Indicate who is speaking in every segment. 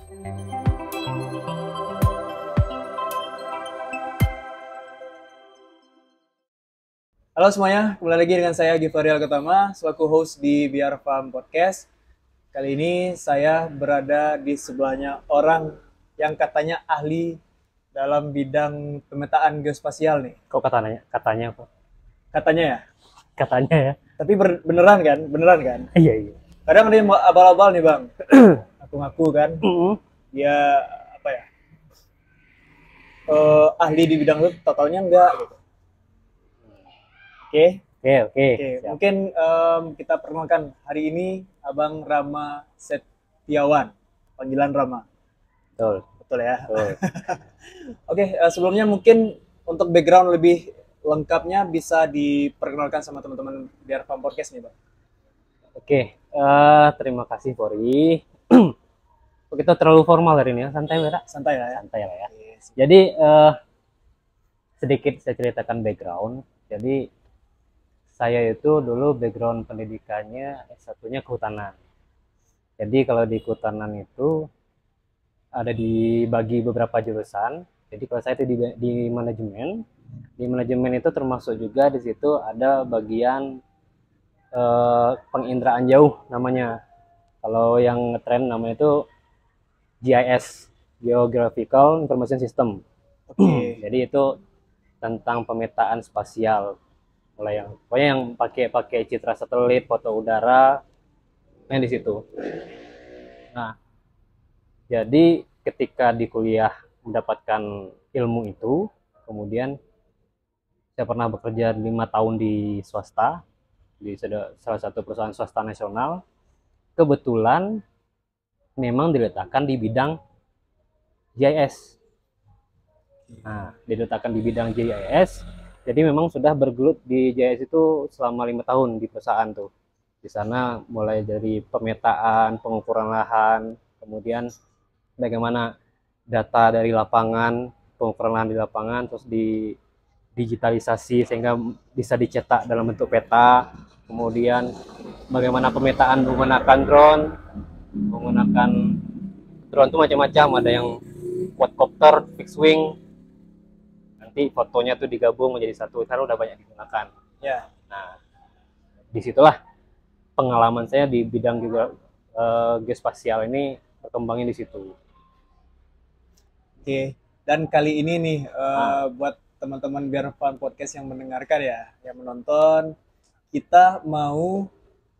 Speaker 1: Halo semuanya, kembali lagi dengan saya Givariel Ketama, selaku host di Biar Farm Podcast. Kali ini saya berada di sebelahnya orang yang katanya ahli dalam bidang pemetaan geospasial nih.
Speaker 2: Kok katanya? Katanya apa?
Speaker 1: Katanya ya,
Speaker 2: Katanya ya?
Speaker 1: tapi beneran kan? Beneran kan?
Speaker 2: Iya, iya.
Speaker 1: Kadang dia abal-abal nih bang, ngaku-ngaku kan, dia apa ya, ahli di bidang itu, totalnya enggak gitu. Oke.
Speaker 2: Oke.
Speaker 1: Oke, mungkin kita perkenalkan hari ini Abang Rama Setiawan, panggilan Rama.
Speaker 2: Betul.
Speaker 1: Betul ya.
Speaker 2: Betul.
Speaker 1: Oke, sebelumnya mungkin untuk background lebih lengkapnya bisa diperkenalkan sama teman-teman Biar Farm Podcast nih, Bang.
Speaker 2: Oke, terima kasih Pori. Kita terlalu formal hari ini ya, santai ya?
Speaker 1: Santai lah ya.
Speaker 2: Santai lah ya.
Speaker 1: Yes.
Speaker 2: Jadi sedikit saya ceritakan background. Jadi saya itu dulu background pendidikannya S1-nya kehutanan. Jadi kalau di kehutanan itu ada dibagi beberapa jurusan. Jadi kalau saya itu di manajemen. Di manajemen itu termasuk juga di situ ada bagian penginderaan jauh namanya. Kalau yang ngetren namanya itu GIS, Geographical Information System.
Speaker 1: Oke.
Speaker 2: Jadi itu tentang pemetaan spasial. Mulai yang pokoknya yang pakai citra satelit, foto udara, yang di situ. Nah, jadi ketika di kuliah mendapatkan ilmu itu, kemudian saya pernah bekerja 5 tahun di swasta, di salah satu perusahaan swasta nasional. Kebetulan memang diletakkan di bidang GIS. Nah, diletakkan di bidang GIS, jadi memang sudah bergelut di GIS itu selama 5 tahun di perusahaan tuh. Di sana mulai dari pemetaan, pengukuran lahan, kemudian bagaimana data dari lapangan, pengukuran lahan di lapangan, terus di digitalisasi sehingga bisa dicetak dalam bentuk peta. Kemudian bagaimana pemetaan menggunakan drone itu macam-macam, ada yang quadcopter, fixed wing, nanti fotonya tuh digabung menjadi satu. Sekarang udah banyak digunakan
Speaker 1: Ya.
Speaker 2: Nah, disitulah pengalaman saya di bidang juga geospasial ini berkembangnya di situ.
Speaker 1: Oke. Dan kali ini nih buat teman-teman Biar Farm Podcast yang mendengarkan ya, yang menonton, kita mau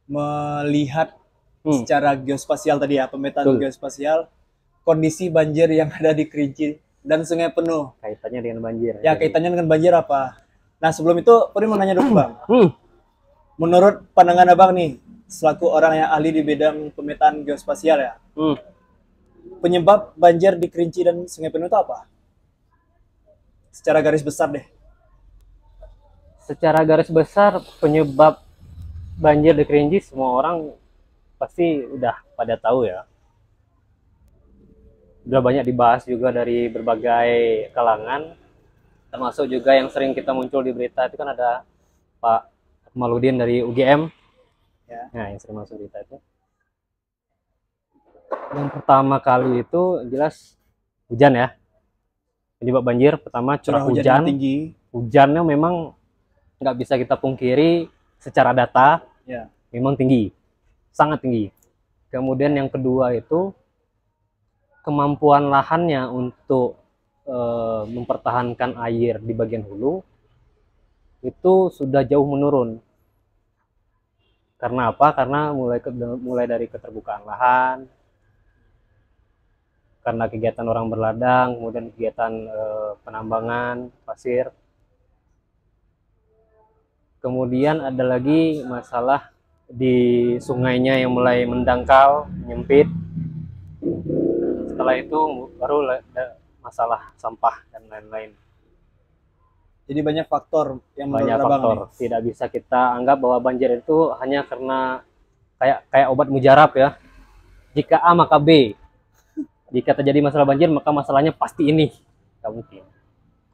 Speaker 1: melihat secara geospasial tadi ya, pemetaan geospasial kondisi banjir yang ada di Kerinci dan Sungai Penuh.
Speaker 2: Kaitannya dengan banjir.
Speaker 1: Ya, kaitannya dengan banjir apa? Nah, sebelum itu, Puri mau nanya dulu, Bang. Menurut pandangan Abang nih, selaku orang yang ahli di bidang pemetaan geospasial ya, penyebab banjir di Kerinci dan Sungai Penuh itu apa? Secara garis besar deh.
Speaker 2: Secara garis besar penyebab banjir di Kerinci semua orang pasti udah pada tahu ya. Udah banyak dibahas juga dari berbagai kalangan, termasuk juga yang sering kita muncul di berita itu kan ada Pak Akmaludin dari UGM ya. Nah, yang sering masuk berita itu yang pertama kali itu jelas hujan ya. Penyebab banjir pertama curah hujan
Speaker 1: tinggi.
Speaker 2: Hujannya memang nggak bisa kita pungkiri, secara data
Speaker 1: ya,
Speaker 2: memang tinggi, sangat tinggi. Kemudian yang kedua itu kemampuan lahannya untuk mempertahankan air di bagian hulu itu sudah jauh menurun. Karena apa? Karena mulai dari keterbukaan lahan, karena kegiatan orang berladang, kemudian kegiatan penambangan pasir. Kemudian ada lagi masalah di sungainya yang mulai mendangkal, menyempit. Setelah itu baru ada masalah sampah dan lain-lain.
Speaker 1: Jadi banyak faktor yang
Speaker 2: banyak faktor. Tidak bisa kita anggap bahwa banjir itu hanya karena kayak obat mujarab ya. Jika A maka B. Jika terjadi masalah banjir maka masalahnya pasti ini. Tidak mungkin.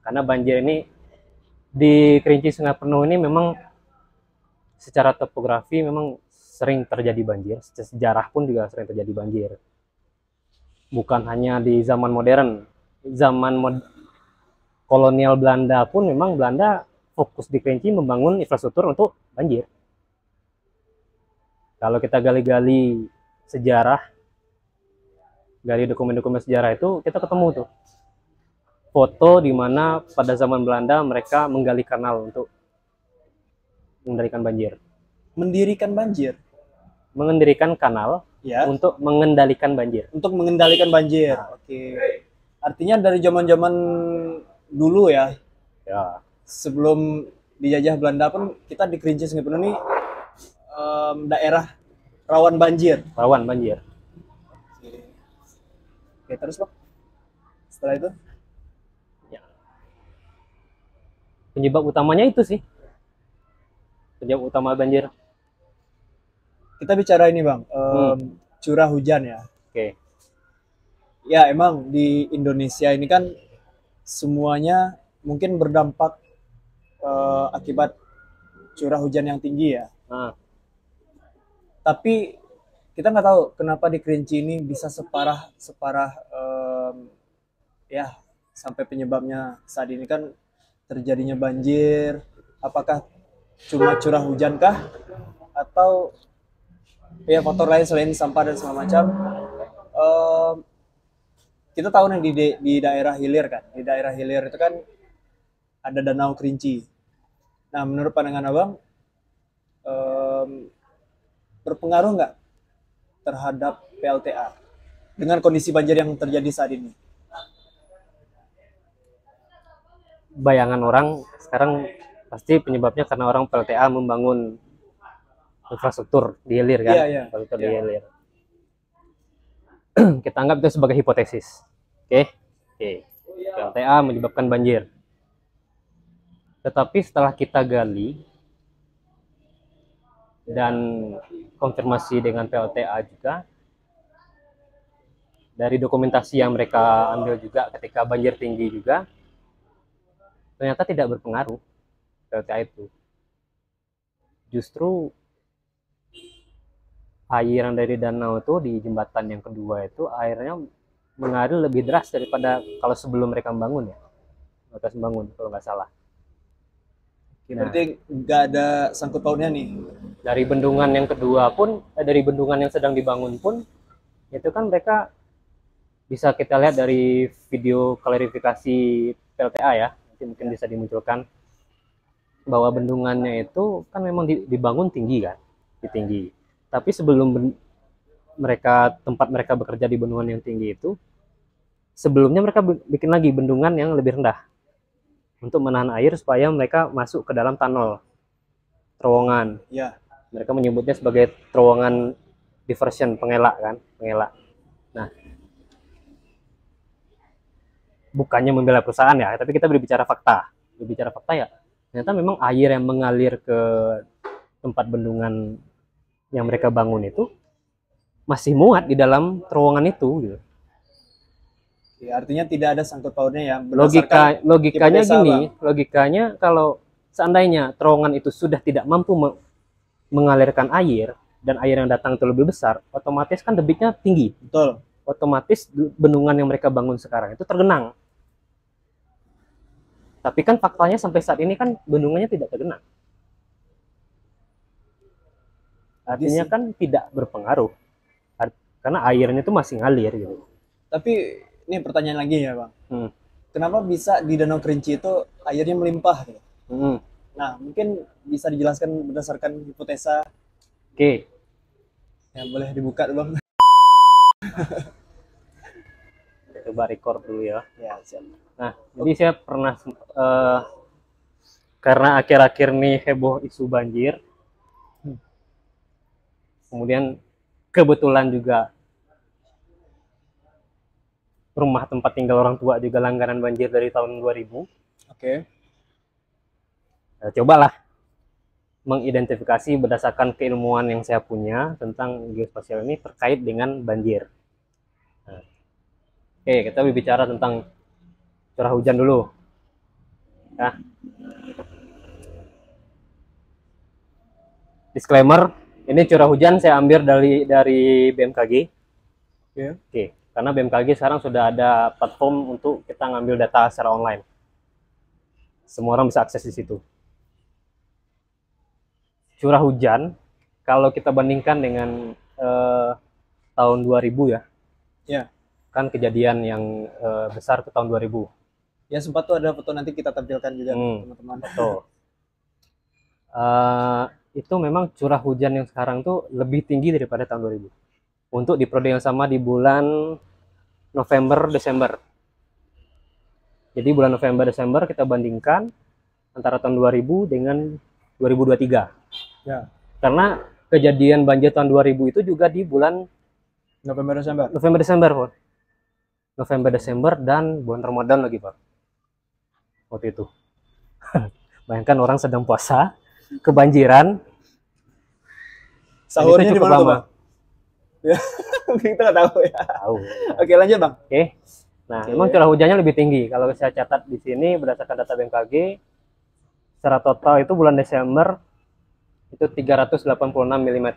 Speaker 2: Karena banjir ini di Kerinci Sungai Penuh ini memang secara topografi memang sering terjadi banjir. Sejarah pun juga sering terjadi banjir. bukan hanya di zaman modern, kolonial Belanda pun memang Belanda fokus di Kerinci membangun infrastruktur untuk banjir. Kalau kita gali-gali sejarah, gali dokumen-dokumen sejarah itu, kita ketemu tuh foto di mana pada zaman Belanda mereka menggali kanal untuk mengendalikan banjir.
Speaker 1: Mendirikan banjir.
Speaker 2: Mendirikan kanal
Speaker 1: Ya.
Speaker 2: untuk mengendalikan banjir.
Speaker 1: Untuk mengendalikan banjir. Oke. Artinya dari zaman-zaman dulu ya.
Speaker 2: Ya.
Speaker 1: Sebelum dijajah Belanda pun kita di Kerinci Sungai Penuh ini daerah rawan banjir.
Speaker 2: Rawan banjir.
Speaker 1: Oke, terus Pak. Setelah itu?
Speaker 2: Ya. Penyebab utamanya itu sih. Penyebab utama banjir.
Speaker 1: Kita bicara ini Bang, curah hujan ya.
Speaker 2: Oke.
Speaker 1: Ya emang di Indonesia ini kan semuanya mungkin berdampak akibat curah hujan yang tinggi ya. Tapi kita nggak tahu kenapa di Kerinci ini bisa separah ya sampai penyebabnya saat ini kan terjadinya banjir. Apakah cuma curah hujan kah atau ya faktor lain selain sampah dan segala macam? Kita tahu nih di daerah hilir kan, di daerah hilir itu kan ada Danau Kerinci. Nah menurut pandangan abang berpengaruh nggak terhadap PLTA dengan kondisi banjir yang terjadi saat ini?
Speaker 2: Bayangan orang sekarang pasti penyebabnya karena orang PLTA membangun infrastruktur di hilir kan. Infrastruktur di hilir. Kita anggap itu sebagai hipotesis. Oke. PLTA menyebabkan banjir. Tetapi setelah kita gali dan konfirmasi dengan PLTA juga, dari dokumentasi yang mereka ambil juga ketika banjir tinggi juga, ternyata tidak berpengaruh PLTA itu. Justru air yang dari danau itu di jembatan yang kedua itu airnya mengalir lebih deras daripada kalau sebelum mereka membangun ya. Mereka membangun kalau nggak salah.
Speaker 1: Berarti nggak ada sangkut pautnya nih.
Speaker 2: Dari bendungan yang kedua pun, dari bendungan yang sedang dibangun pun, itu kan mereka bisa kita lihat dari video klarifikasi PLTA ya, nanti mungkin bisa dimunculkan bahwa bendungannya itu kan memang dibangun tinggi kan, tinggi. Tapi sebelum tempat mereka bekerja di bendungan yang tinggi itu, sebelumnya mereka bikin lagi bendungan yang lebih rendah untuk menahan air supaya mereka masuk ke dalam tunnel terowongan.
Speaker 1: Ya.
Speaker 2: Mereka menyebutnya sebagai terowongan diversion, pengelak kan, pengelak. Nah, bukannya membela perusahaan ya, tapi kita berbicara fakta. Berbicara fakta ya, ternyata memang air yang mengalir ke tempat bendungan yang mereka bangun itu masih muat di dalam terowongan itu gitu.
Speaker 1: Ya, artinya tidak ada sangkut pautnya ya.
Speaker 2: Logikanya gini, logikanya kalau seandainya terowongan itu sudah tidak mampu mengalirkan air dan air yang datang itu lebih besar, otomatis kan debitnya tinggi.
Speaker 1: Betul.
Speaker 2: Otomatis bendungan yang mereka bangun sekarang itu tergenang. Tapi kan faktanya sampai saat ini kan bendungannya tidak tergenang. Artinya kan tidak berpengaruh. Karena airnya itu masih ngalir gitu.
Speaker 1: Tapi ini pertanyaan lagi ya Bang. Kenapa bisa di Danau Kerinci itu airnya melimpah gitu? Nah, mungkin bisa dijelaskan berdasarkan hipotesa.
Speaker 2: Oke.
Speaker 1: Ya, boleh dibuka Bang.
Speaker 2: Coba record dulu ya.
Speaker 1: Ya, siap.
Speaker 2: Nah, jadi saya pernah karena akhir-akhir nih heboh isu banjir. Kemudian kebetulan juga rumah tempat tinggal orang tua juga langganan banjir dari tahun 2000.
Speaker 1: Oke.
Speaker 2: Cobalah mengidentifikasi berdasarkan keilmuan yang saya punya tentang geospasial ini terkait dengan banjir. Nah, oke, kita berbicara tentang curah hujan dulu. Nah, disclaimer, ini curah hujan saya ambil dari BMKG. Oke. Karena BMKG sekarang sudah ada platform untuk kita ngambil data secara online. Semua orang bisa akses di situ. Curah hujan, kalau kita bandingkan dengan tahun 2000 ya,
Speaker 1: Ya.
Speaker 2: kan kejadian yang besar ke tahun 2000.
Speaker 1: Ya sempat tuh ada foto, nanti kita tampilkan juga teman-teman.
Speaker 2: Betul. Itu memang curah hujan yang sekarang tuh lebih tinggi daripada tahun 2000. Untuk di periode yang sama di bulan November, Desember. Jadi bulan November, Desember kita bandingkan antara tahun 2000 dengan 2023.
Speaker 1: Ya.
Speaker 2: Karena kejadian banjir tahun 2000 itu juga di bulan
Speaker 1: November, Desember.
Speaker 2: November, Desember, Pak. November, Desember, dan bulan Ramadan lagi, Pak. Waktu itu. Bayangkan orang sedang puasa, kebanjiran.
Speaker 1: Sahurnya di mana, Bang? Ya, kita nggak tahu ya.
Speaker 2: Tahu.
Speaker 1: Oke, lanjut, Bang.
Speaker 2: Oke. Nah, memang curah hujannya lebih tinggi. Kalau saya catat di sini berdasarkan data BMKG, secara total itu bulan Desember itu 386 mm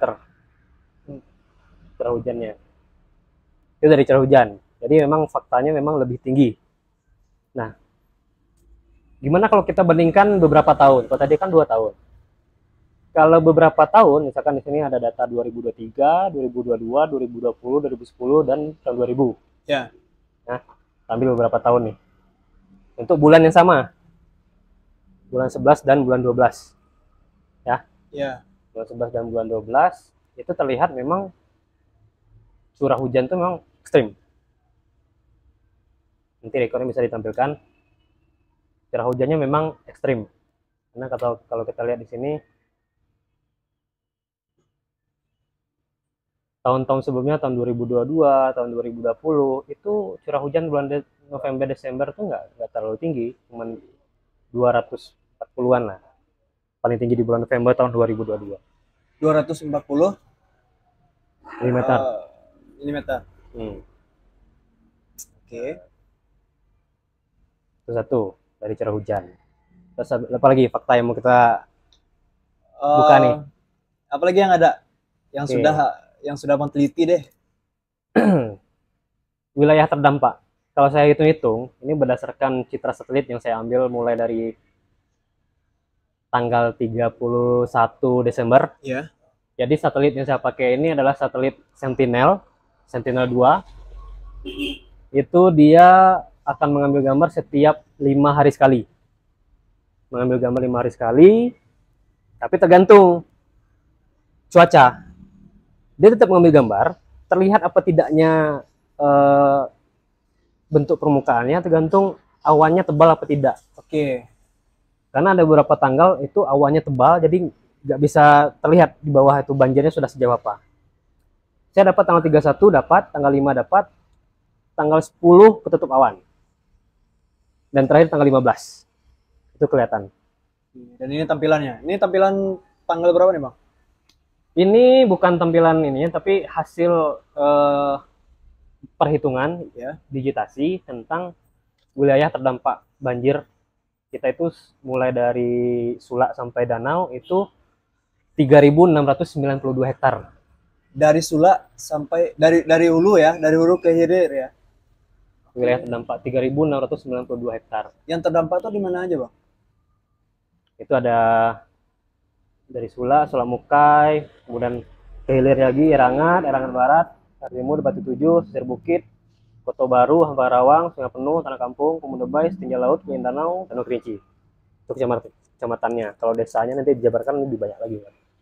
Speaker 2: curah hujannya. Itu dari curah hujan. Jadi memang faktanya memang lebih tinggi. Nah, gimana kalau kita bandingkan beberapa tahun? Kalau tadi kan 2 tahun. Kalau beberapa tahun, misalkan di sini ada data 2023, 2022, 2020, 2010, dan tahun 2000.
Speaker 1: Ya.
Speaker 2: Nah, ambil beberapa tahun nih. Untuk bulan yang sama. Bulan 11 dan bulan 12. Ya.
Speaker 1: Ya.
Speaker 2: Bulan 11 dan bulan 12 itu terlihat memang curah hujan itu memang ekstrim. Nanti rekornya bisa ditampilkan. Curah hujannya memang ekstrim. Karena kalau kita lihat di sini, tahun-tahun sebelumnya, tahun 2022, tahun 2020, itu curah hujan bulan November, Desember tuh nggak terlalu tinggi, cuman 240-an lah. Paling tinggi di bulan November tahun 2022.
Speaker 1: 240
Speaker 2: mm.
Speaker 1: Milimeter. Oke.
Speaker 2: Itu satu dari curah hujan. Terus apa lagi fakta yang mau kita buka nih?
Speaker 1: Apalagi yang ada yang sudah meneliti deh.
Speaker 2: Wilayah terdampak. Kalau saya hitung-hitung, ini berdasarkan citra satelit yang saya ambil mulai dari tanggal 31 Desember.
Speaker 1: Ya.
Speaker 2: Jadi satelit yang saya pakai ini adalah satelit Sentinel 2. Itu dia akan mengambil gambar setiap 5 hari sekali. Mengambil gambar 5 hari sekali, tapi tergantung cuaca. Dia tetap mengambil gambar, terlihat apa tidaknya bentuk permukaannya tergantung awannya tebal apa tidak.
Speaker 1: Oke.
Speaker 2: Karena ada beberapa tanggal itu awannya tebal, jadi nggak bisa terlihat di bawah itu banjirnya sudah sejauh apa. Saya dapat tanggal 31 dapat, tanggal 5 dapat, tanggal 10 ketutup awan. Dan terakhir tanggal 15. Itu kelihatan.
Speaker 1: Dan ini tampilannya. Ini tampilan tanggal berapa nih, Bang?
Speaker 2: Ini bukan tampilan ini, tapi hasil perhitungan ya, digitasi tentang wilayah terdampak banjir kita itu mulai dari Sulak sampai Danau itu 3.692 hektar.
Speaker 1: Dari Sulak sampai dari hulu ya, dari hulu ke hilir ya.
Speaker 2: Wilayah terdampak 3.692 hektar.
Speaker 1: Yang terdampak tuh di mana aja, Bang?
Speaker 2: Itu ada dari Sulak Mukai, kemudian ke hilir lagi Erangan Barat, Timur, Batu Tujuh, Sisir Bukit, Kota Baru, Hambarawang, Sungai Penuh, Tanah Kampung, Pemudebay, Setinja Laut, Kuyin Danau, Danau Kerinci. Itu kecamatannya. Kalau desanya nanti dijabarkan lebih banyak lagi.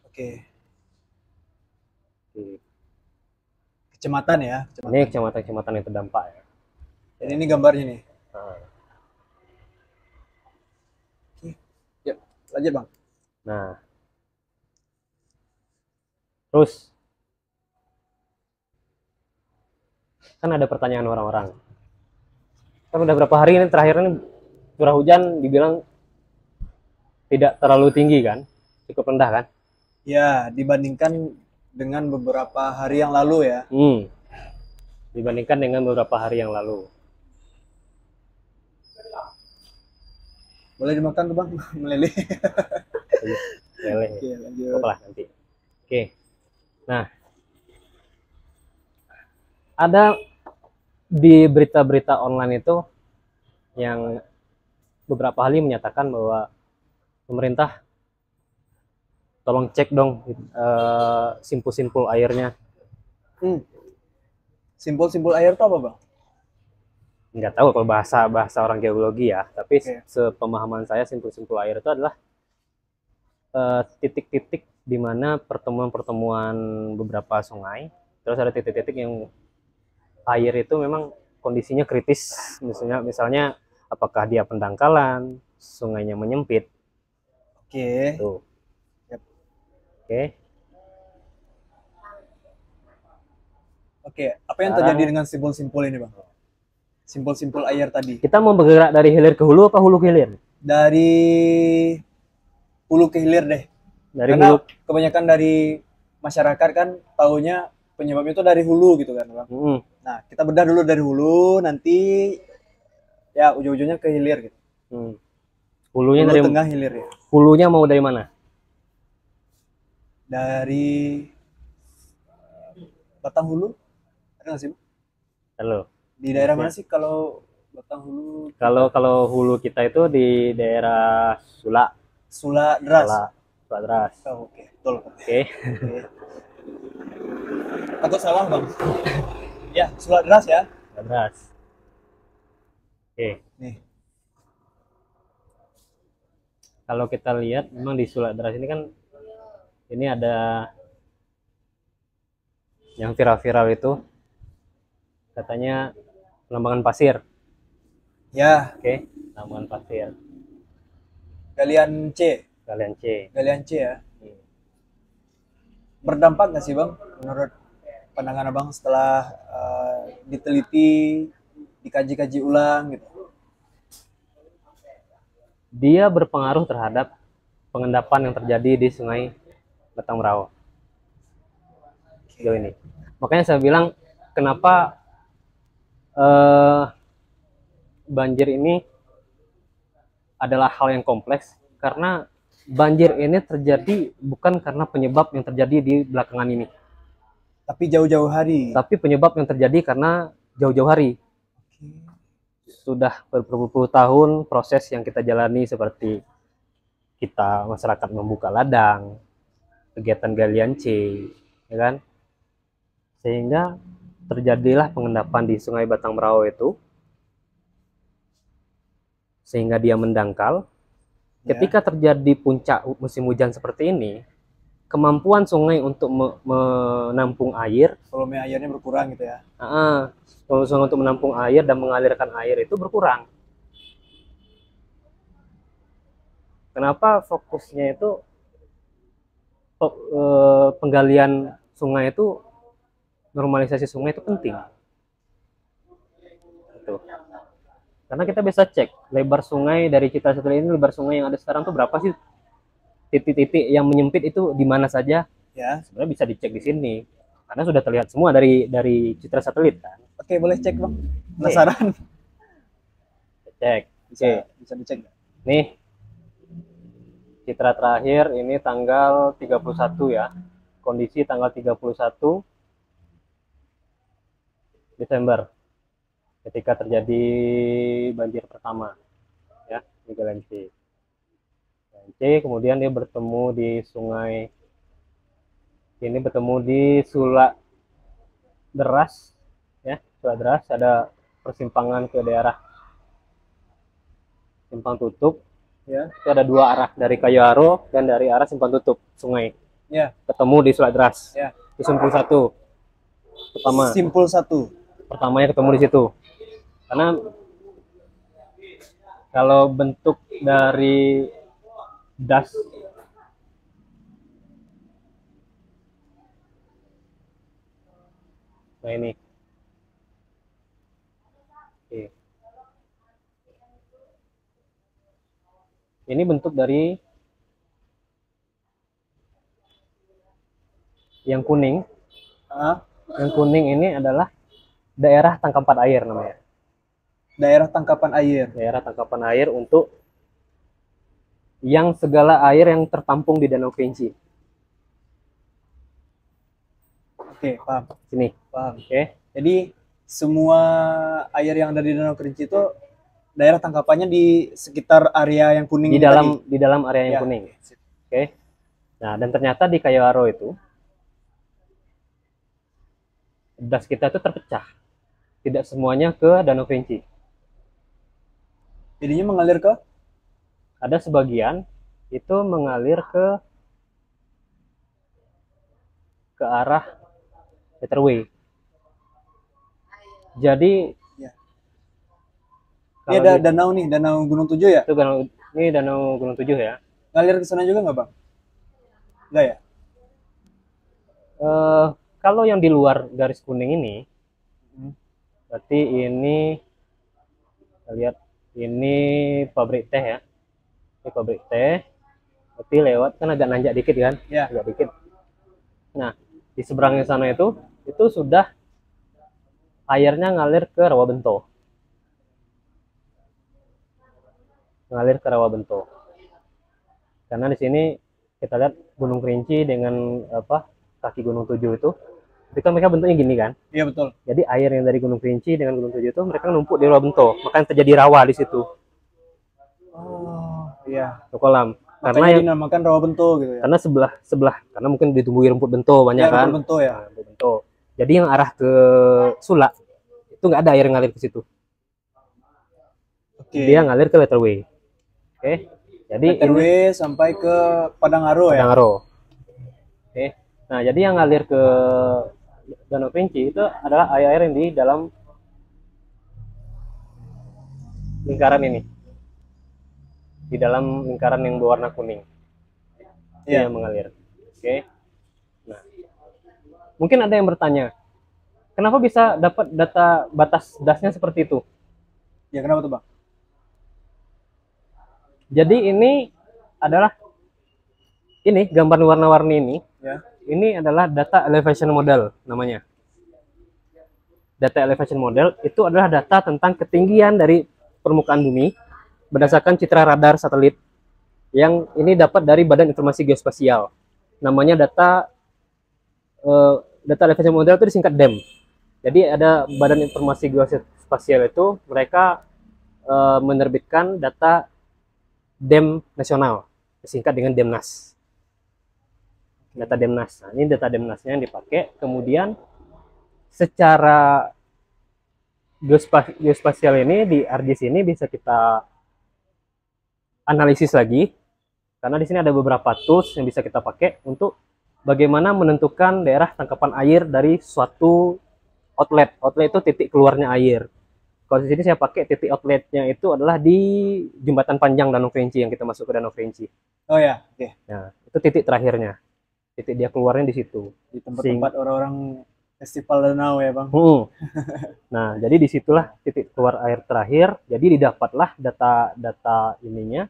Speaker 1: Oke. Kecamatan ya.
Speaker 2: Ini kecamatan-kecamatan yang terdampak ya.
Speaker 1: Dan ini gambarnya nih. Oke. Yuk, lanjut, Bang.
Speaker 2: Nah. Terus kan ada pertanyaan orang-orang. Kan udah berapa hari ini terakhir ini curah hujan dibilang tidak terlalu tinggi kan? Cukup rendah kan?
Speaker 1: Ya, dibandingkan dengan beberapa hari yang lalu ya.
Speaker 2: Dibandingkan dengan beberapa hari yang lalu.
Speaker 1: Boleh dimakan tuh, Bang, meleleh.
Speaker 2: Meleleh.
Speaker 1: Oke, lanjut.
Speaker 2: Apalah nanti. Oke. Nah, ada di berita-berita online itu yang beberapa kali menyatakan bahwa pemerintah tolong cek dong simpul-simpul airnya.
Speaker 1: Simpul-simpul air itu apa, Bang?
Speaker 2: Nggak tahu kalau bahasa orang geologi ya, tapi sepemahaman saya simpul-simpul air itu adalah titik-titik di mana pertemuan-pertemuan beberapa sungai, terus ada titik-titik yang air itu memang kondisinya kritis, misalnya apakah dia pendangkalan, sungainya menyempit. Tuh.
Speaker 1: Oke, apa yang terjadi dengan simpul-simpul ini, Bang? Simpul-simpul air tadi.
Speaker 2: Kita mau bergerak dari hilir ke hulu apa hulu ke hilir?
Speaker 1: Dari hulu ke hilir deh. Karena kebanyakan dari masyarakat kan taunya penyebabnya itu dari hulu gitu kan, Bang. Nah, kita bedah dulu dari hulu, nanti ya ujung-ujungnya ke hilir gitu.
Speaker 2: Hulunya
Speaker 1: hulu
Speaker 2: dari
Speaker 1: tengah, hilir ya.
Speaker 2: Hulunya mau dari mana?
Speaker 1: Dari Batang Hulu. Ada nggak sih?
Speaker 2: Halo.
Speaker 1: Di daerah mana sih kalau Batang Hulu?
Speaker 2: Kalau hulu kita itu di daerah
Speaker 1: Sula Dras.
Speaker 2: Oh,
Speaker 1: oke, betul. Oke. Atau salah, Bang? Ya, Sula Dras ya.
Speaker 2: Sula Dras. Oke.
Speaker 1: Nih.
Speaker 2: Kalau kita lihat memang di Sula Dras ini kan ini ada yang viral-viral itu katanya penambangan pasir.
Speaker 1: Ya.
Speaker 2: Oke, penambangan pasir.
Speaker 1: Galian C ya. Berdampak nggak sih, Bang, menurut pandangan Abang setelah diteliti, dikaji-kaji ulang gitu?
Speaker 2: Dia berpengaruh terhadap pengendapan yang terjadi di Sungai Batang Merau sejauh ini. Makanya saya bilang kenapa banjir ini adalah hal yang kompleks, karena banjir ini terjadi bukan karena penyebab yang terjadi di belakangan ini,
Speaker 1: tapi jauh-jauh hari.
Speaker 2: Tapi penyebab yang terjadi karena jauh-jauh hari. Sudah berpuluh-puluh tahun proses yang kita jalani, seperti kita masyarakat membuka ladang, kegiatan galian C, ya kan? Sehingga terjadilah pengendapan di Sungai Batang Merau itu, sehingga dia mendangkal. Ketika terjadi puncak musim hujan seperti ini, kemampuan sungai untuk menampung air,
Speaker 1: volume airnya berkurang gitu ya.
Speaker 2: sungai untuk menampung air dan mengalirkan air itu berkurang. Kenapa fokusnya itu penggalian sungai itu, normalisasi sungai itu penting. Gitu. Karena kita bisa cek lebar sungai dari Citra Satelit ini, lebar sungai yang ada sekarang tuh berapa sih? Titik-titik yang menyempit itu di mana saja?
Speaker 1: Ya,
Speaker 2: sebenarnya bisa dicek di sini. Karena sudah terlihat semua dari Citra Satelit kan.
Speaker 1: Oke, boleh cek, Bang. Penasaran.
Speaker 2: Cek.
Speaker 1: Bisa dicek nggak?
Speaker 2: Nih. Citra terakhir ini tanggal 31 ya. Kondisi tanggal 31 Desember. Ketika terjadi banjir pertama. Ya, di Galian C. Kemudian dia bertemu di sungai, ini bertemu di Sula Deras, ya, Sula Deras, ada persimpangan ke daerah Simpang Tutup, ya, itu ada dua arah, dari Kayu Aro dan dari arah Simpang Tutup sungai,
Speaker 1: ya,
Speaker 2: ketemu di Sula Deras,
Speaker 1: ya.
Speaker 2: Itu simpul satu, pertamanya ketemu di situ, karena kalau bentuk dari das nah ini. Oke. Ini bentuk dari yang kuning. Yang kuning ini adalah daerah tangkapan air namanya.
Speaker 1: Daerah tangkapan air.
Speaker 2: Daerah tangkapan air untuk yang segala air yang tertampung di Danau Kerinci.
Speaker 1: Oke, paham.
Speaker 2: Sini.
Speaker 1: Paham.
Speaker 2: Oke.
Speaker 1: Jadi semua air yang ada di Danau Kerinci itu daerah tangkapannya di sekitar area yang kuning
Speaker 2: di dalam area yang kuning. Oke. Nah, dan ternyata di Kayu Aro itu das kita itu terpecah. Tidak semuanya ke Danau Kerinci.
Speaker 1: Jadinya mengalir ke?
Speaker 2: Ada sebagian itu mengalir ke arah Waterway. Jadi
Speaker 1: ya. Ini ada danau nih, Danau Gunung Tujuh ya?
Speaker 2: Itu ini Danau Gunung Tujuh ya.
Speaker 1: Ngalir ke sana juga nggak, Bang? Nggak ya?
Speaker 2: Kalau yang di luar garis kuning ini, berarti ini kita lihat ini pabrik teh ya. Ini pabrik teh. Berarti lewat kan agak nanjak dikit kan?
Speaker 1: Ya.
Speaker 2: Agak dikit. Nah, di seberangnya sana itu sudah airnya ngalir ke Rawabento. Ngalir ke Rawabento. Karena di sini kita lihat Gunung Kerinci dengan kaki Gunung Tujuh itu kan mereka bentuknya gini kan?
Speaker 1: Iya betul.
Speaker 2: Jadi air yang dari Gunung Kerinci dengan Gunung Tujuh itu mereka numpuk di Rawabento, makanya terjadi rawa di situ.
Speaker 1: Oh iya.
Speaker 2: Kolam.
Speaker 1: Karena yang dinamakan Rawabento gitu ya.
Speaker 2: Karena sebelah karena mungkin ditumbuhi rumput bento banyak kan.
Speaker 1: Rumput bento ya.
Speaker 2: Nah, rumput bento. Jadi yang arah ke Sulak itu nggak ada air yang ngalir ke situ. Dia ngalir ke Waterway. Oke. Jadi
Speaker 1: Waterway sampai ke Padangaro ya.
Speaker 2: Padangaro. Oke. Nah, jadi yang ngalir ke Danau Kerinci itu adalah air-air yang di dalam lingkaran ini. Di dalam lingkaran yang berwarna kuning. Yang mengalir. Oke. Nah, mungkin ada yang bertanya, kenapa bisa dapat data batas dasnya seperti itu?
Speaker 1: Ya, kenapa tuh, Bang?
Speaker 2: Jadi ini adalah ini gambar warna-warni ini.
Speaker 1: Ya.
Speaker 2: Ini adalah data elevation model namanya. Data elevation model itu adalah data tentang ketinggian dari permukaan bumi berdasarkan citra radar satelit yang ini dapat dari Badan Informasi Geospasial. Namanya data elevation model itu disingkat DEM. Jadi ada Badan Informasi Geospasial itu mereka menerbitkan data DEM nasional, disingkat dengan DEMNAS. Data DEMNAS. Nah, ini data DEMNAS-nya yang dipakai. Kemudian secara geospasial ini di ArcGIS ini bisa kita analisis lagi. Karena di sini ada beberapa tools yang bisa kita pakai untuk bagaimana menentukan daerah tangkapan air dari suatu outlet. Outlet itu titik keluarnya air. Kalau di sini saya pakai titik outletnya itu adalah di jembatan panjang Danau Kerinci yang kita masuk ke Danau Kerinci.
Speaker 1: Oh ya, oke.
Speaker 2: Nah, itu titik terakhirnya. Titik dia keluarnya di situ.
Speaker 1: Di tempat-tempat orang-orang festival danau ya, Bang.
Speaker 2: Nah, jadi disitulah titik keluar air terakhir. Jadi didapatlah data ininya.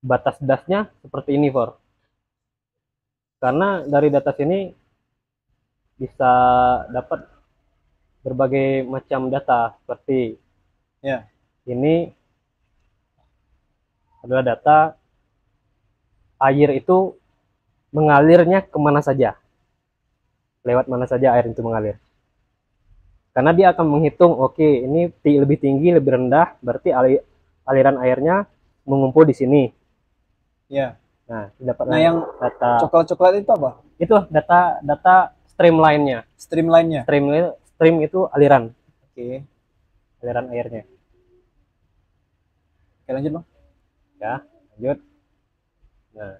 Speaker 2: Batas dasnya seperti ini, For. Karena dari data sini bisa dapat berbagai macam data seperti ini adalah data air itu mengalirnya kemana saja, lewat mana saja air itu mengalir. Karena dia akan menghitung, oke, ini lebih tinggi, lebih rendah, berarti aliran airnya mengumpul di sini.
Speaker 1: Ya.
Speaker 2: Nah, dapat
Speaker 1: yang
Speaker 2: data
Speaker 1: coklat-coklat itu apa?
Speaker 2: Itu data streamline-nya.
Speaker 1: Streamline-nya.
Speaker 2: Stream itu aliran.
Speaker 1: Oke.
Speaker 2: Aliran airnya.
Speaker 1: Oke, lanjut, Bang.
Speaker 2: Ya, lanjut. Nah,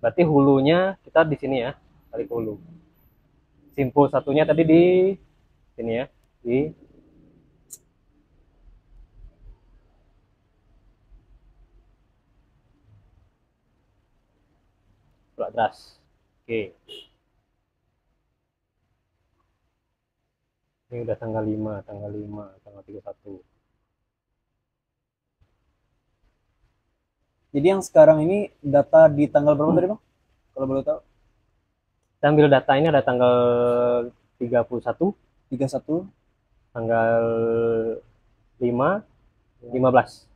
Speaker 2: berarti hulunya kita di sini ya, tarik hulu. Simpul satunya tadi di sini ya, di Pulau Dras. Oke. Ini udah tanggal 5, tanggal 31.
Speaker 1: Jadi yang sekarang ini data di tanggal berapa tadi, Bang? Kalau boleh tahu.
Speaker 2: Kita ambil data ini ada tanggal 31,
Speaker 1: tanggal
Speaker 2: 5, 15.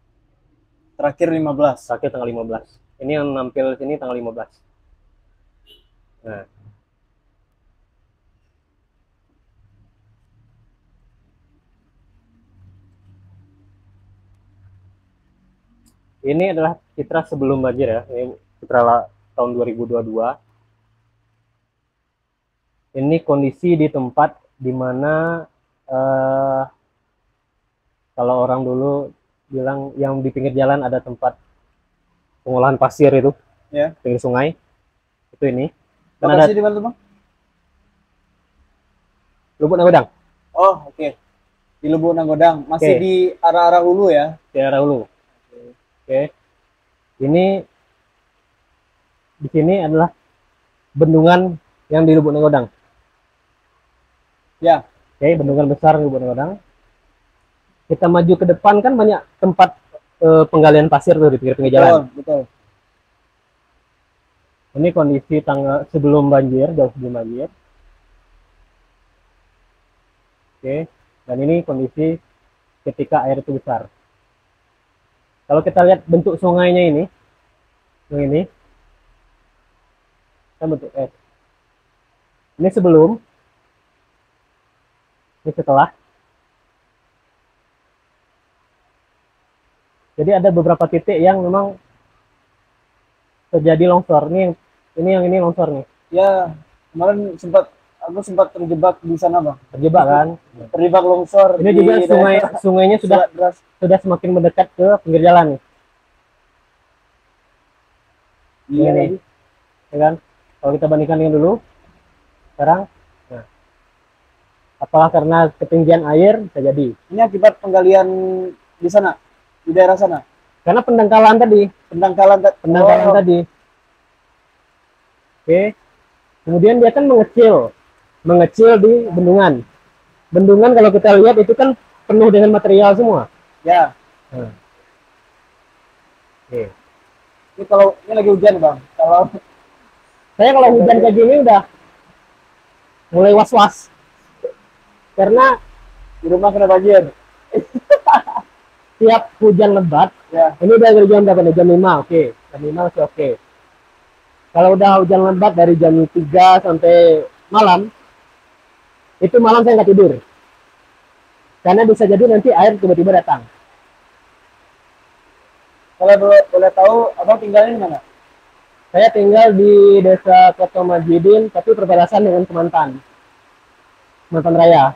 Speaker 1: Terakhir 15.
Speaker 2: Terakhir tanggal 15. Ini yang nampil sini tanggal 15. Nah. Ini adalah citra sebelum banjir ya. Ini citra tahun 2022. Ini kondisi di tempat di mana kalau orang dulu bilang yang di pinggir jalan ada tempat pengolahan pasir itu,
Speaker 1: Ya.
Speaker 2: pinggir sungai. Itu ini. Dan
Speaker 1: Lokasi
Speaker 2: ada
Speaker 1: di mana tuh, Bang?
Speaker 2: Lubuk Nagodang.
Speaker 1: Oh, oke. Di Lubuk Nagodang, masih
Speaker 2: Oke.
Speaker 1: di arah-arah hulu ya.
Speaker 2: Daerah Hulu. Oke. Ini di sini adalah bendungan yang di Lubuk Nagodang.
Speaker 1: Ya.
Speaker 2: Oke, bendungan besar di Lubuk Nagodang. Kita maju ke depan kan banyak tempat penggalian pasir tuh di pinggir-pinggir jalan.
Speaker 1: Betul.
Speaker 2: Ini kondisi tanggal sebelum banjir, jauh sebelum banjir. Oke, dan ini kondisi ketika air itu besar. Kalau kita lihat bentuk sungainya ini, kan bentuk ini sebelum, ini setelah. Jadi ada beberapa titik yang memang terjadi longsor. Ini longsor nih.
Speaker 1: Ya, kemarin aku sempat terjebak di sana, Bang.
Speaker 2: Terjebak kan?
Speaker 1: Terjebak longsor.
Speaker 2: Ini juga sungainya sudah semakin mendekat ke pinggir jalan nih.
Speaker 1: Iya
Speaker 2: Ini, ya kan? Kalau kita bandingkan dengan dulu, sekarang, nah, apakah karena ketinggian air bisa jadi?
Speaker 1: Ini akibat penggalian di sana, di daerah sana.
Speaker 2: Karena pendangkalan
Speaker 1: Pendangkalan
Speaker 2: tadi. Oke. Kemudian dia kan mengecil di bendungan. Bendungan kalau kita lihat itu kan penuh dengan material semua.
Speaker 1: Ya.
Speaker 2: Nah. Oke.
Speaker 1: Ini kalau ini lagi hujan, Bang.
Speaker 2: Kalau hujan kayak gini udah mulai was-was. Karena
Speaker 1: di rumah kena banjir.
Speaker 2: tiap hujan lebat,
Speaker 1: Ya.
Speaker 2: ini udah dari jam berapa nih? Jam 5, oke. Jam 5 masih oke. Kalau udah hujan lebat dari jam 3 sampai malam, itu malam saya nggak tidur. Karena bisa jadi nanti air tiba-tiba datang.
Speaker 1: Kalau boleh tahu, Abang tinggalnya di mana?
Speaker 2: Saya tinggal di Desa Koto Majidin, tapi perbatasan dengan Kemantan Raya.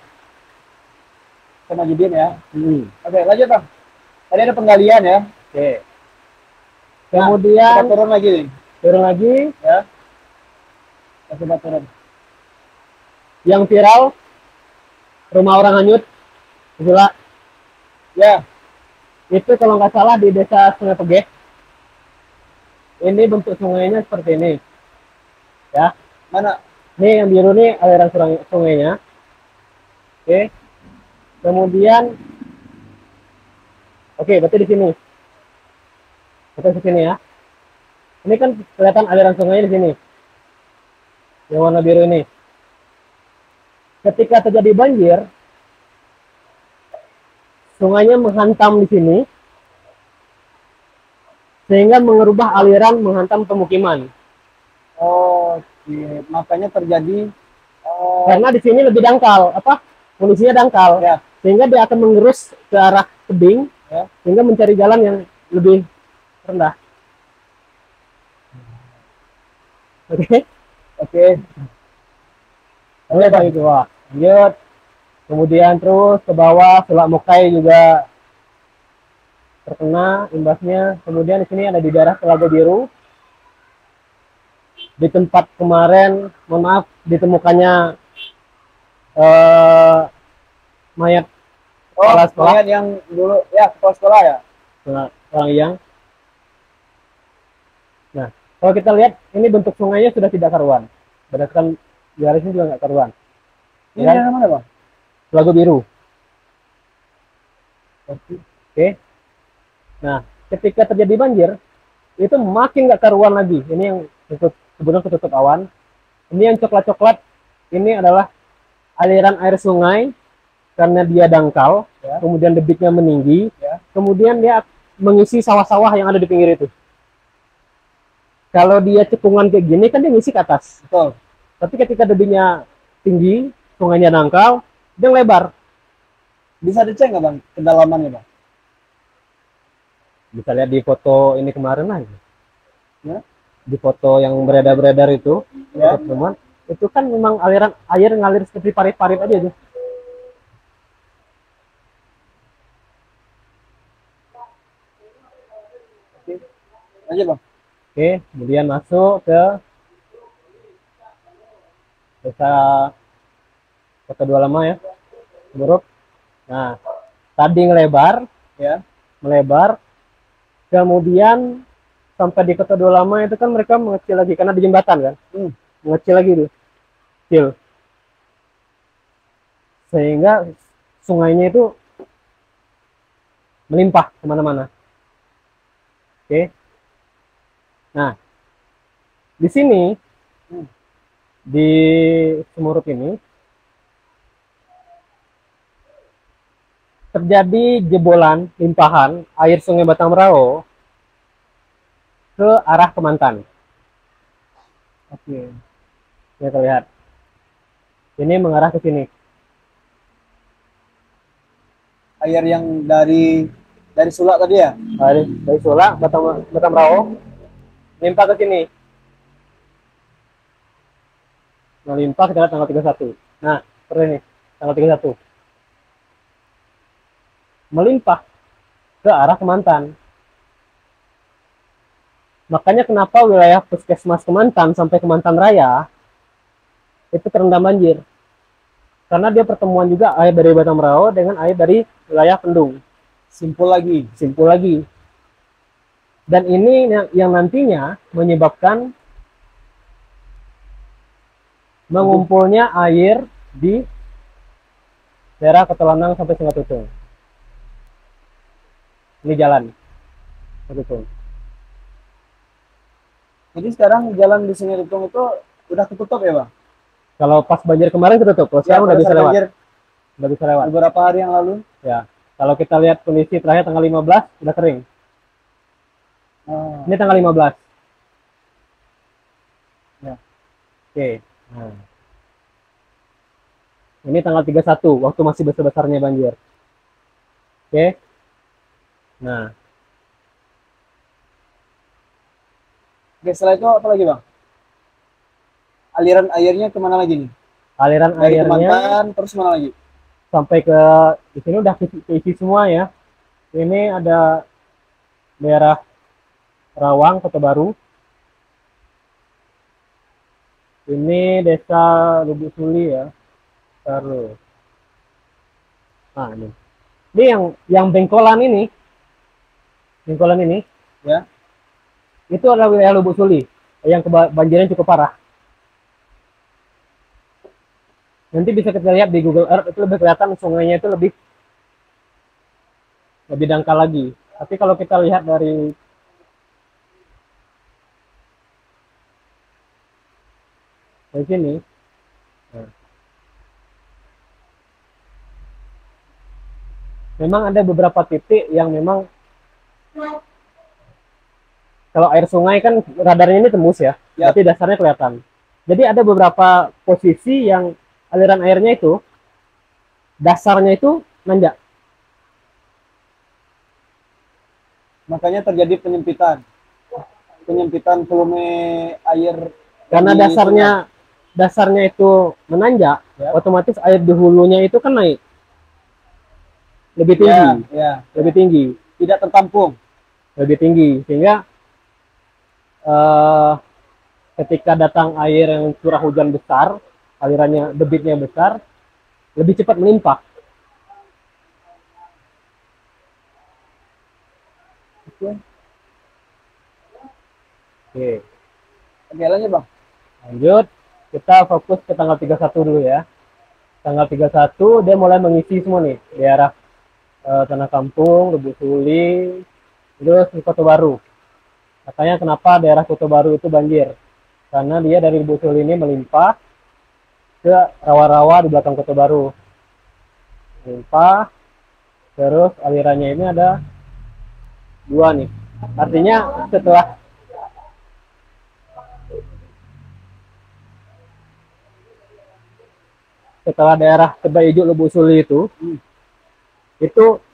Speaker 1: Sama Jidin ya.
Speaker 2: Oke,
Speaker 1: lanjut, Bang. Tadi ada penggalian ya.
Speaker 2: Oke. Kemudian
Speaker 1: kita turun lagi nih.
Speaker 2: Ya.
Speaker 1: Coba turun.
Speaker 2: Yang viral, rumah orang hanyut, gila.
Speaker 1: Ya.
Speaker 2: Itu kalau nggak salah di Desa Sungai Pegeh. Ini bentuk sungainya seperti ini. Ya.
Speaker 1: Mana?
Speaker 2: Ini yang biru nih aliran sungainya. Oke. Kemudian berarti di sini. Kita ke sini ya. Ini kan kelihatan aliran sungainya di sini. Yang warna biru ini. Ketika terjadi banjir, sungainya menghantam di sini, sehingga mengubah aliran menghantam pemukiman.
Speaker 1: Oh, makanya terjadi.
Speaker 2: Karena di sini lebih dangkal, kondisinya dangkal,
Speaker 1: Ya.
Speaker 2: Sehingga dia akan mengerus ke arah tebing,
Speaker 1: Ya.
Speaker 2: sehingga mencari jalan yang lebih rendah. Oke. Pak itu, lanjut. Kemudian terus ke bawah, Sulak Mokai juga terkena imbasnya. Kemudian di sini ada di daerah Telaga Biru. Di tempat kemarin, mohon maaf, ditemukannya mayat kepala sekolah.
Speaker 1: Mayat yang dulu ya kepala sekolah ya.
Speaker 2: Orang yang. Nah, kalau kita lihat ini bentuk sungainya sudah tidak karuan. Berdasarkan garisnya juga nggak karuan.
Speaker 1: Ini yang mana, Bang?
Speaker 2: Telaga Biru. Oke. Nah, ketika terjadi banjir, itu makin nggak karuan lagi. Ini yang sebelum ketutup awan. Ini yang coklat-coklat. Ini adalah aliran air sungai karena dia dangkal,
Speaker 1: Ya.
Speaker 2: kemudian debitnya meninggi,
Speaker 1: Ya.
Speaker 2: kemudian dia mengisi sawah-sawah yang ada di pinggir itu. Kalau dia cekungan kayak gini kan dia ngisi ke atas.
Speaker 1: Betul.
Speaker 2: Tapi ketika debitnya tinggi, sungainya dangkal, dia lebar.
Speaker 1: Bisa dicek nggak, Bang, kedalamannya, Bang?
Speaker 2: Bisa lihat di foto ini kemarin lah.
Speaker 1: Ya.
Speaker 2: Di foto yang beredar-beredar itu,
Speaker 1: Ya.
Speaker 2: teman, itu kan memang aliran air ngalir seperti parit-parit aja tuh.
Speaker 1: Oke. Lanjut Bang.
Speaker 2: Oke, kemudian masuk ke desa Kota Dua Lama ya, Buruk. Nah, tadi ngelebar,
Speaker 1: Ya.
Speaker 2: melebar, kemudian sampai di Kota Dua Lama itu kan mereka mengecil lagi karena di jembatan kan, mengecil lagi tuh, kecil, sehingga sungainya itu melimpah kemana-mana. Oke, nah di sini di Sumurut ini terjadi jebolan limpahan air Sungai Batang Merau ke arah Kemantan.
Speaker 1: Oke.
Speaker 2: Ya terlihat. Ini mengarah ke sini.
Speaker 1: Air yang dari Sulak tadi ya?
Speaker 2: Dari Sulak, Batang Merau, limpah ke sini. Nah, limpah kita tanggal 31. Nah, terus ini, tanggal 31. Melimpah ke arah Kemantan. Makanya kenapa wilayah Puskesmas Kemantan sampai Kemantan Raya itu terendam banjir. Karena dia pertemuan juga air dari Batang Merau dengan air dari wilayah Kendung.
Speaker 1: Simpul lagi.
Speaker 2: Simpul lagi. Dan ini yang nantinya menyebabkan mengumpulnya air di daerah Kota sampai Sungai Tutung. Ini jalan. Tutung.
Speaker 1: Jadi sekarang jalan di Sungai Tutung itu udah ketutup ya Bang?
Speaker 2: Kalau pas banjir kemarin ketutup, kalau sekarang udah bisa lewat. Udah bisa lewat.
Speaker 1: Beberapa hari yang lalu?
Speaker 2: Ya. Kalau kita lihat kondisi terakhir tanggal 15 udah kering. Ini tanggal 15.
Speaker 1: Ya.
Speaker 2: Oke. Nah. Ini tanggal 31, waktu masih besar-besarnya banjir. Oke. Nah.
Speaker 1: Oke, setelah itu apa lagi Bang? Aliran airnya kemana lagi nih?
Speaker 2: Aliran
Speaker 1: dari
Speaker 2: airnya
Speaker 1: Kemantan, terus mana lagi?
Speaker 2: Sampai ke di sini udah keisi semua ya. Ini ada daerah Rawang, Kota Baru. Ini desa Lubuk Suli ya. Terus. Nah, ini. Ini yang Bengkolan ini. Bengkolan ini
Speaker 1: Ya.
Speaker 2: Itu adalah wilayah Lubuk Suli yang banjirnya cukup parah. Nanti bisa kita lihat di Google Earth itu lebih kelihatan sungainya itu lebih dangkal lagi. Tapi kalau kita lihat dari sini, nah, memang ada beberapa titik yang memang kalau air sungai kan radarnya ini tembus ya, tapi dasarnya kelihatan. Jadi ada beberapa posisi yang aliran airnya itu dasarnya itu nanjak.
Speaker 1: Makanya terjadi penyempitan volume air
Speaker 2: karena dasarnya itu menanjak, otomatis air di hulunya itu kan naik lebih tinggi, lebih tinggi,
Speaker 1: tidak tertampung,
Speaker 2: lebih tinggi, sehingga ketika datang air yang curah hujan besar, alirannya debitnya besar, lebih cepat melimpah. Oke.
Speaker 1: Oke, lanjut Bang.
Speaker 2: Lanjut, kita fokus ke tanggal 31 dulu ya. Tanggal 31 dia mulai mengisi semua nih, daerah Tanah Kampung, Lubuk Suli, terus Kota Baru. Katanya kenapa daerah Kota Baru itu banjir? Karena dia dari Lubuk Suli ini melimpah ke rawa-rawa di belakang Kota Baru. Melimpah, terus alirannya ini ada dua nih. Artinya setelah daerah Tebak Ijuk Lubuk Suli itu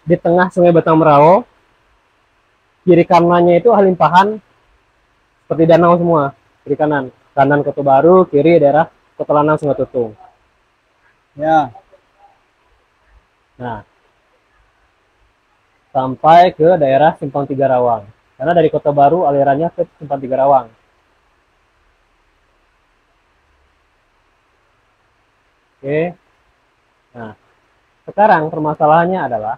Speaker 2: di tengah Sungai Batang Merau kiri kanannya itu limpahan seperti danau semua. Kiri kanan, kanan Kota Baru, kiri daerah Kota Lanang Sungai Tutung.
Speaker 1: Ya.
Speaker 2: Nah, sampai ke daerah Simpang Tiga Rawang. Karena dari Kota Baru alirannya ke Simpang Tiga Rawang. Oke. Nah, sekarang permasalahannya adalah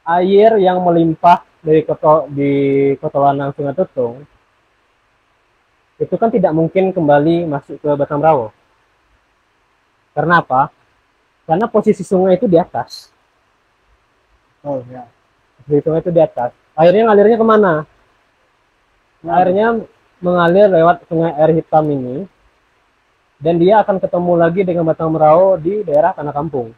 Speaker 2: air yang melimpah dari Kota Lanang Sungai Tutung itu kan tidak mungkin kembali masuk ke Batang Rawo. Karena apa? Karena posisi sungai itu di atas.
Speaker 1: Oh ya.
Speaker 2: Posisi sungai itu di atas. Airnya ngalirnya kemana? Airnya mengalir lewat Sungai Air Hitam ini, dan dia akan ketemu lagi dengan Batang Merau di daerah Tanah Kampung.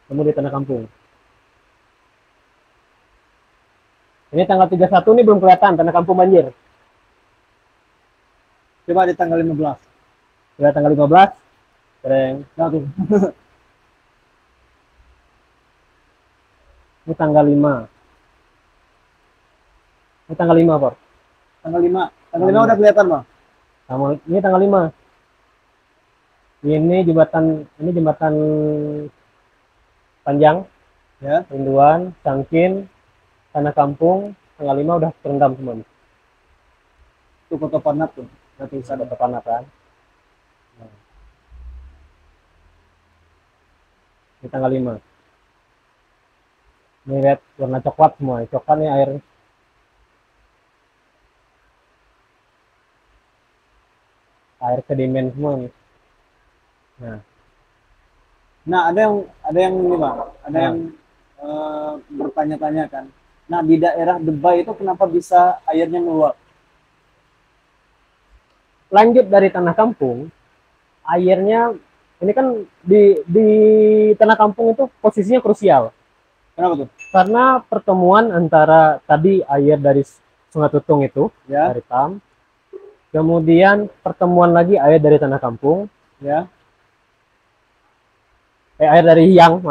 Speaker 2: Ketemu di Tanah Kampung. Ini tanggal 31 ini belum kelihatan Tanah Kampung banjir.
Speaker 1: Coba di tanggal 15.
Speaker 2: Sudah tanggal 15. Sering.
Speaker 1: Satu.
Speaker 2: Ini tanggal 5. Ini tanggal 5, Por.
Speaker 1: Tanggal 5. Tanggal 5 udah kelihatan, Bang.
Speaker 2: Ini tanggal 5. Ini jembatan panjang.
Speaker 1: Ya.
Speaker 2: Rinduan, Sangkin, Tanah Kampung, tanggal 5 udah terendam semua.
Speaker 1: Itu Kota Panat tuh.
Speaker 2: Nanti bisa ada Panat kan. Nah. Ini tanggal 5. Ini lihat warna coklat semua. Coklat nih air sedimen semua nih.
Speaker 1: Nah, ada yang ini, Bang. Ada yang bertanya-tanya kan. Nah, di daerah Debay itu kenapa bisa airnya meluap?
Speaker 2: Lanjut dari Tanah Kampung, airnya ini kan di Tanah Kampung itu posisinya krusial.
Speaker 1: Kenapa tuh?
Speaker 2: Karena pertemuan antara tadi air dari Sungai Tutung itu,
Speaker 1: Ya.
Speaker 2: dari Tam, kemudian pertemuan lagi air dari Tanah Kampung,
Speaker 1: Ya.
Speaker 2: air dari Hyang,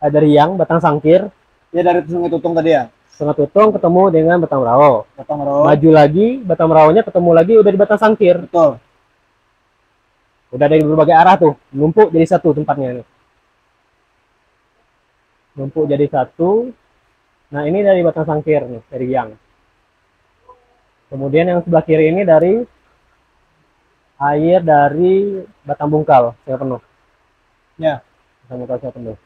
Speaker 2: air dari Hyang, Batang Sangkir,
Speaker 1: Ya, dari Sungai Tutung tadi ya.
Speaker 2: Sungai Tutung ketemu dengan Batang Merau.
Speaker 1: Batang Merau.
Speaker 2: Maju lagi, Batang Meraunya ketemu lagi udah di Batang Sangkir.
Speaker 1: Betul.
Speaker 2: Udah dari berbagai arah tuh, numpuk jadi satu tempatnya nih. Numpuk jadi satu. Nah, ini dari Batang Sangkir nih, dari Hyang. Kemudian yang sebelah kiri ini dari air dari Batang Bungkal, saya penuh.
Speaker 1: Ya.
Speaker 2: Batang Bungkal saya penuh.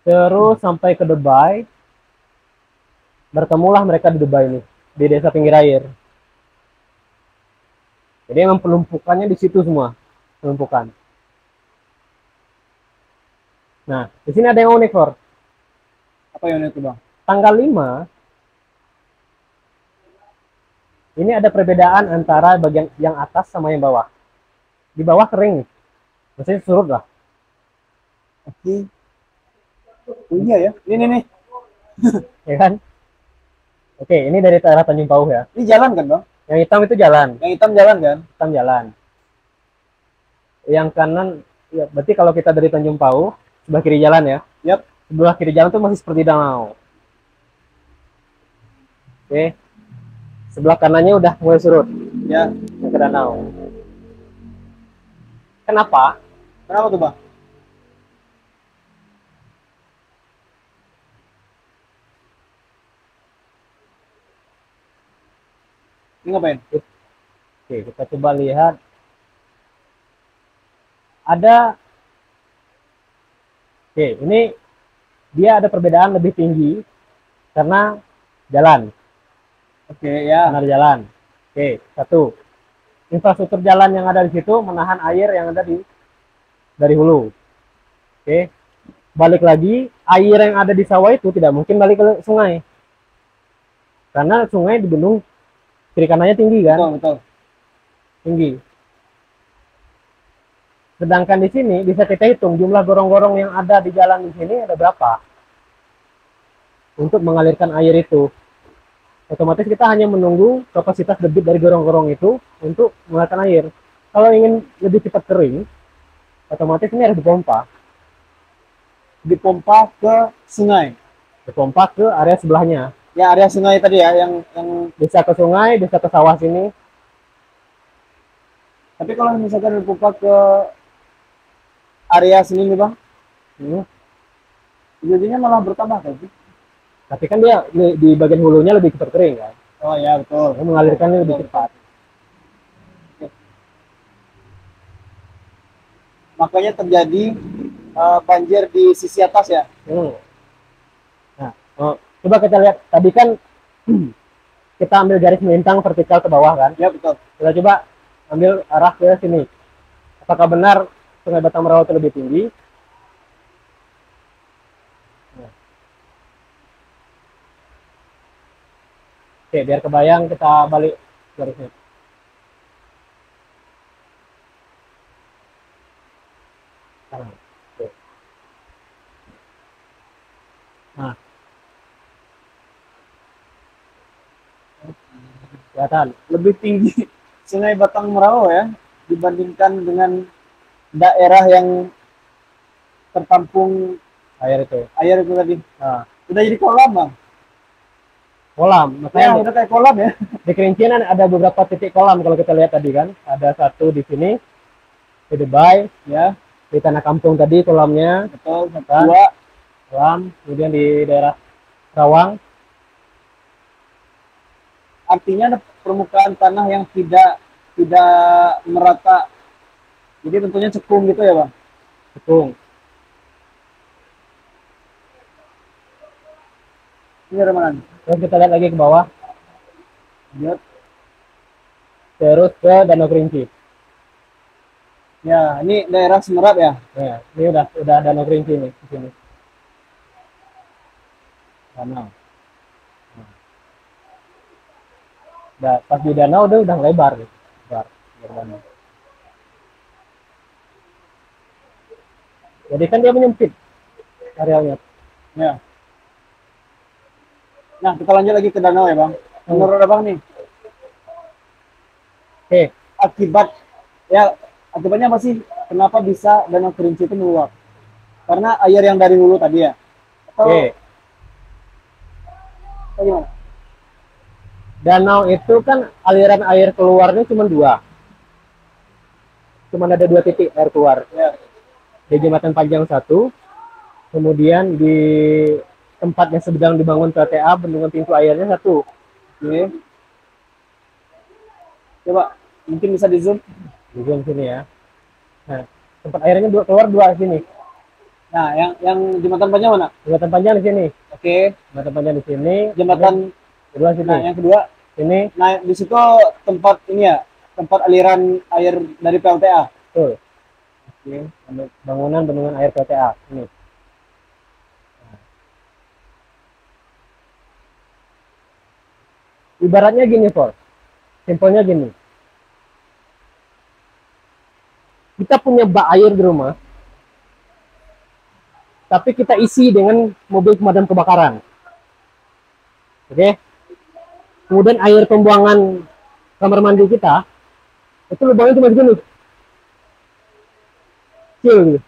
Speaker 2: Terus sampai ke Debay. Bertemulah mereka di Debay ini, di desa pinggir air. Jadi memang penumpukannya di situ semua, penumpukan. Nah, di sini ada yang unik, For.
Speaker 1: Apa yang itu, Bang?
Speaker 2: Tanggal 5, ini ada perbedaan antara bagian yang atas sama yang bawah. Di bawah kering, maksudnya surut lah.
Speaker 1: Oke. Oh, iya ya. Ini nih.
Speaker 2: Ya kan? Oke, ini dari daerah Tanjung Pauh ya.
Speaker 1: Ini jalan kan, Bang?
Speaker 2: Yang hitam itu jalan.
Speaker 1: Yang hitam jalan kan?
Speaker 2: Hitam jalan. Yang kanan, ya berarti kalau kita dari Tanjung Pauh, sebelah kiri jalan ya.
Speaker 1: Yap.
Speaker 2: Sebelah kiri jalan tuh masih seperti danau. Oke. Sebelah kanannya udah mulai surut.
Speaker 1: Ya.
Speaker 2: Ke danau. Kenapa?
Speaker 1: Kenapa tuh, Bang? Ini ngapain?
Speaker 2: Oke, kita coba lihat. Ada. Oke, ini dia ada perbedaan lebih tinggi karena jalan.
Speaker 1: Oke, ya.
Speaker 2: Karena ada jalan. Oke, satu. Infrastruktur jalan yang ada di situ menahan air yang ada dari hulu. Oke. Balik lagi, air yang ada di sawah itu tidak mungkin balik ke sungai. Karena sungai dibendung kiri kanannya tinggi kan?
Speaker 1: Betul, betul.
Speaker 2: Tinggi. Sedangkan di sini bisa kita hitung jumlah gorong-gorong yang ada di jalan di sini ada berapa untuk mengalirkan air itu. Otomatis kita hanya menunggu kapasitas debit dari gorong-gorong itu untuk mengalirkan air. Kalau ingin lebih cepat kering, otomatis ini harus dipompa
Speaker 1: ke sungai.
Speaker 2: Dipompa ke area sebelahnya.
Speaker 1: Ya, area sungai tadi ya, yang
Speaker 2: Bisa ke sungai, bisa ke sawah sini.
Speaker 1: tapi kalau misalkan dipompa ke area sini nih bang, jadinya malah bertambah kan sih?
Speaker 2: Tapi kan dia di bagian hulunya lebih cepat kering kan.
Speaker 1: Oh ya betul.
Speaker 2: Dia mengalirkannya lebih cepat.
Speaker 1: Makanya terjadi banjir di sisi atas ya.
Speaker 2: Nah, coba kita lihat tadi kan kita ambil garis melintang vertikal ke bawah kan.
Speaker 1: Ya betul.
Speaker 2: Kita coba ambil arah ke sini. Apakah benar Sungai Batang Merawat itu lebih tinggi? Oke, biar kebayang kita balik garisnya. Nah, kelihatan
Speaker 1: Lebih tinggi Sungai Batang Merauh ya dibandingkan dengan daerah yang tertampung
Speaker 2: air itu.
Speaker 1: air itu tadi.
Speaker 2: Nah,
Speaker 1: Udah jadi kolam bang.
Speaker 2: kolam,
Speaker 1: Ya,
Speaker 2: makanya
Speaker 1: udah kayak kolam ya.
Speaker 2: di Kerincian ada beberapa titik kolam kalau kita lihat tadi kan. Ada satu di sini, di Dubai,
Speaker 1: Ya,
Speaker 2: di Tanah Kampung tadi kolamnya,
Speaker 1: betul.
Speaker 2: Kan?
Speaker 1: Dua,
Speaker 2: kolam, kemudian di daerah Rawang.
Speaker 1: artinya ada permukaan tanah yang tidak merata. Jadi bentuknya cekung gitu ya bang.
Speaker 2: Cekung.
Speaker 1: Ini dari mana?
Speaker 2: Terus kita lihat lagi ke bawah,
Speaker 1: Lihat.
Speaker 2: terus ke Danau Kerinci.
Speaker 1: Ya, ini daerah Semerat ya.
Speaker 2: Ya, ini udah Danau Kerinci nih di sini. Danau. Nah, pas di danau udah lebar gitu. Lebar danau. Jadi kan dia menyempit arealnya.
Speaker 1: Ya. Nah, kita lanjut lagi ke danau ya bang. Menurut abang nih, akibatnya apa sih? Kenapa bisa Danau Kerinci itu meluap? Karena air yang dari hulu tadi ya? Atau gimana?
Speaker 2: Danau itu kan aliran air keluarnya cuma dua. Cuma ada 2 titik air keluar.
Speaker 1: Ya.
Speaker 2: Di Jembatan Panjang 1, kemudian di tempat yang sedang dibangun PLTA bendungan pintu airnya 1.
Speaker 1: Oke. Coba mungkin bisa di zoom.
Speaker 2: Di zoom sini ya. Nah, tempat airnya keluar 2 sini.
Speaker 1: Nah, yang jembatan panjang mana?
Speaker 2: Jembatan Panjang di sini.
Speaker 1: Oke.
Speaker 2: Jembatan Panjang di sini.
Speaker 1: Jembatan
Speaker 2: kedua sini.
Speaker 1: Nah, yang kedua
Speaker 2: sini.
Speaker 1: Nah, di situ tempat ini ya, tempat aliran air dari PLTA.
Speaker 2: Betul. Oke. Bangunan bendungan air PLTA ini. Ibaratnya gini, Paul. Simpelnya gini. Kita punya bak air di rumah, tapi kita isi dengan mobil pemadam kebakaran. Oke? Kemudian air pembuangan kamar mandi kita, itu lubangnya cuma segini. Kecil gitu.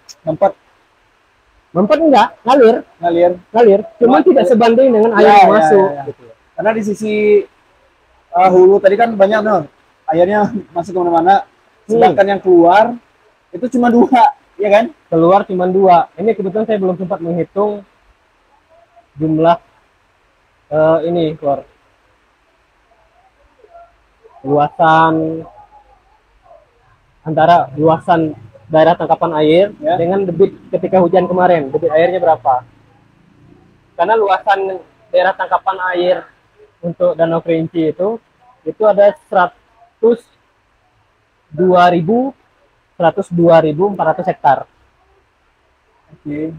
Speaker 2: Mempet enggak, ngalir. Cuma tidak sebanding dengan air yang masuk.
Speaker 1: Gitu. Karena di sisi hulu tadi kan banyak tuh airnya masuk kemana-mana, sedangkan yang keluar itu cuma 2, ya kan?
Speaker 2: Keluar cuma 2. Ini kebetulan saya belum sempat menghitung jumlah ini keluar luasan antara luasan daerah tangkapan air ya, dengan debit ketika hujan kemarin. Debit airnya berapa? Karena luasan daerah tangkapan air untuk Danau Kerinci itu ada 102.400 hektar.
Speaker 1: Oke.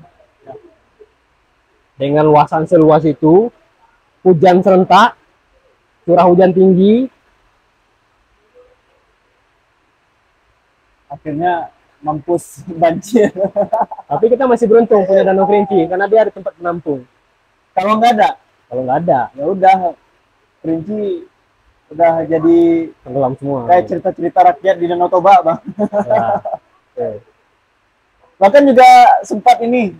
Speaker 2: Dengan luasan seluas itu, hujan serentak, curah hujan tinggi,
Speaker 1: akhirnya mampus banjir.
Speaker 2: Tapi kita masih beruntung punya Danau Kerinci karena dia ada tempat penampung.
Speaker 1: Kalau nggak ada,
Speaker 2: ya udah
Speaker 1: Kerinci udah jadi
Speaker 2: tenggelam semua.
Speaker 1: Kayak cerita-cerita rakyat di Danau Toba, bang.
Speaker 2: Ya. Okay.
Speaker 1: Bahkan juga sempat ini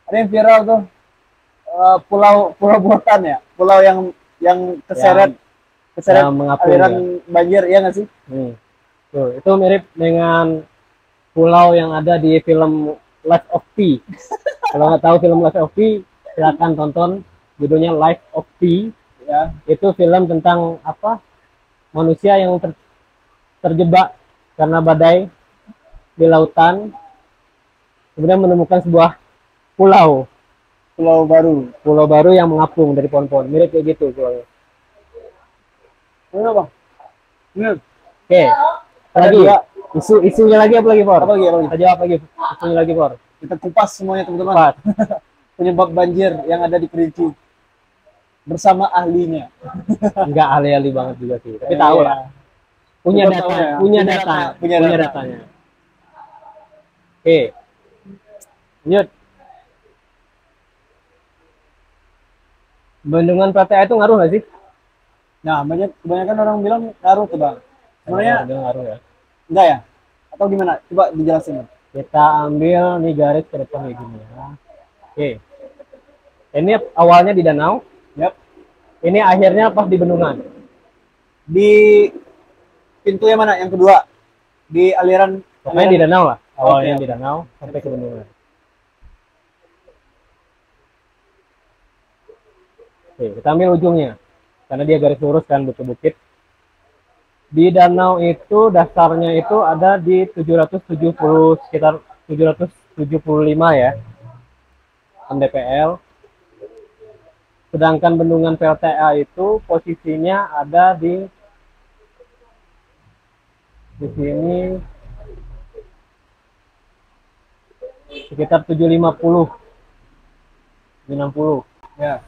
Speaker 1: ada yang viral tuh, pulau buatan ya, pulau yang keseret
Speaker 2: yang mengapung
Speaker 1: aliran
Speaker 2: ya.
Speaker 1: banjir, ya nggak sih?
Speaker 2: Tuh, itu mirip dengan pulau yang ada di film Life of Pi. Kalau nggak tahu film Life of Pi, silakan tonton, judulnya Life of Pi.
Speaker 1: Ya,
Speaker 2: Itu film tentang apa? Manusia yang terjebak karena badai di lautan, kemudian menemukan sebuah pulau pulau baru yang mengapung dari pohon-pohon, mirip kayak gitu pulaunya.
Speaker 1: ini bang, ini
Speaker 2: Oke,
Speaker 1: ada
Speaker 2: lagi
Speaker 1: dua.
Speaker 2: isunya lagi apa lagi, Por?
Speaker 1: Apa lagi?
Speaker 2: Kita jawab lagi isunya lagi, Por.
Speaker 1: Kita kupas semuanya teman-teman.
Speaker 2: Cepat.
Speaker 1: Penyebab banjir yang ada di Kerinci bersama ahlinya.
Speaker 2: Enggak ahli-ahli banget juga sih, tapi tahu lah. Punya
Speaker 1: Betul,
Speaker 2: data,
Speaker 1: tahu ya.
Speaker 2: punya data,
Speaker 1: punya
Speaker 2: datanya. Oke, lanjut. Bendungan PTA itu ngaruh nggak sih?
Speaker 1: Nah, kebanyakan orang bilang ngaruh tuh bang. Sebenarnya
Speaker 2: Ngaruh ya.
Speaker 1: enggak ya? Atau gimana? Coba dijelasin.
Speaker 2: Kita ambil nih garis ke depan kayak gini ya. Oke. Ini awalnya di danau.
Speaker 1: Yap.
Speaker 2: Ini akhirnya pas di bendungan.
Speaker 1: Di pintu yang mana? Yang kedua? Di aliran?
Speaker 2: Pokoknya di danau lah. Awalnya
Speaker 1: Oke.
Speaker 2: di danau sampai ke bendungan. Oke, kita ambil ujungnya. Karena dia garis lurus kan, bukit-bukit. Di danau itu dasarnya itu ada di 770, sekitar 775 ya, mdpl. Sedangkan bendungan PLTA itu posisinya ada di sini sekitar 750, 760.
Speaker 1: Ya.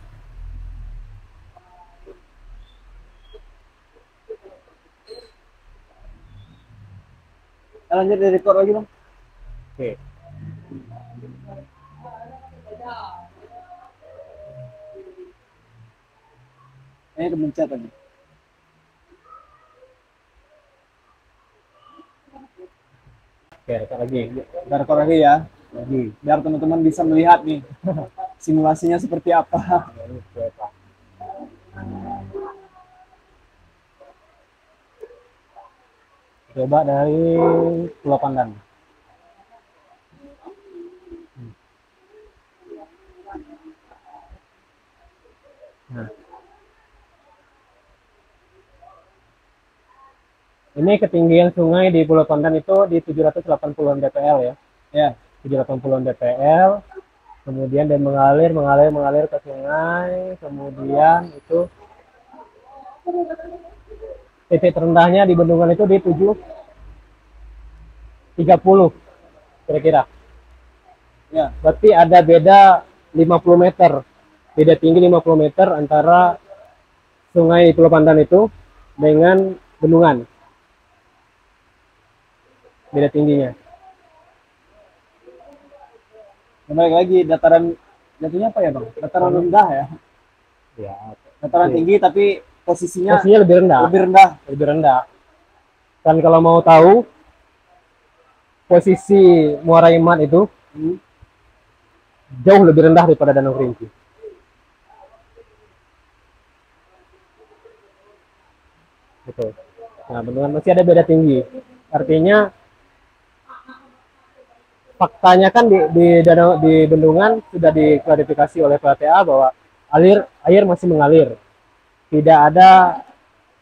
Speaker 1: Lanjut dari record lagi bang.
Speaker 2: Oke.
Speaker 1: Ini kemencet tadi.
Speaker 2: Oke, record lagi.
Speaker 1: Kita record lagi ya. Biar teman-teman bisa melihat nih simulasinya seperti apa.
Speaker 2: Coba dari Pulau Pandan. Nah. Ini ketinggian sungai di Pulau Pandan itu di 780 mdpl ya.
Speaker 1: Ya.
Speaker 2: 780 mdpl. Kemudian dia mengalir ke sungai, kemudian itu titik terendahnya di bendungan itu di 730 kira-kira.
Speaker 1: Ya.
Speaker 2: Berarti ada beda 50 meter. Beda tinggi 50 meter antara sungai Pulau Pandan itu dengan bendungan. Beda tingginya.
Speaker 1: Kembali lagi dataran jatuhnya apa ya bang? Dataran rendah ya.
Speaker 2: Ya.
Speaker 1: Dataran tinggi tapi posisinya
Speaker 2: lebih rendah. Lebih rendah. Dan kalau mau tahu posisi Muara Imat itu jauh lebih rendah daripada Danau Kerinci. Gitu. Nah, bendungan masih ada beda tinggi. Artinya faktanya kan di bendungan sudah diklarifikasi oleh PLTA bahwa air masih mengalir. Tidak ada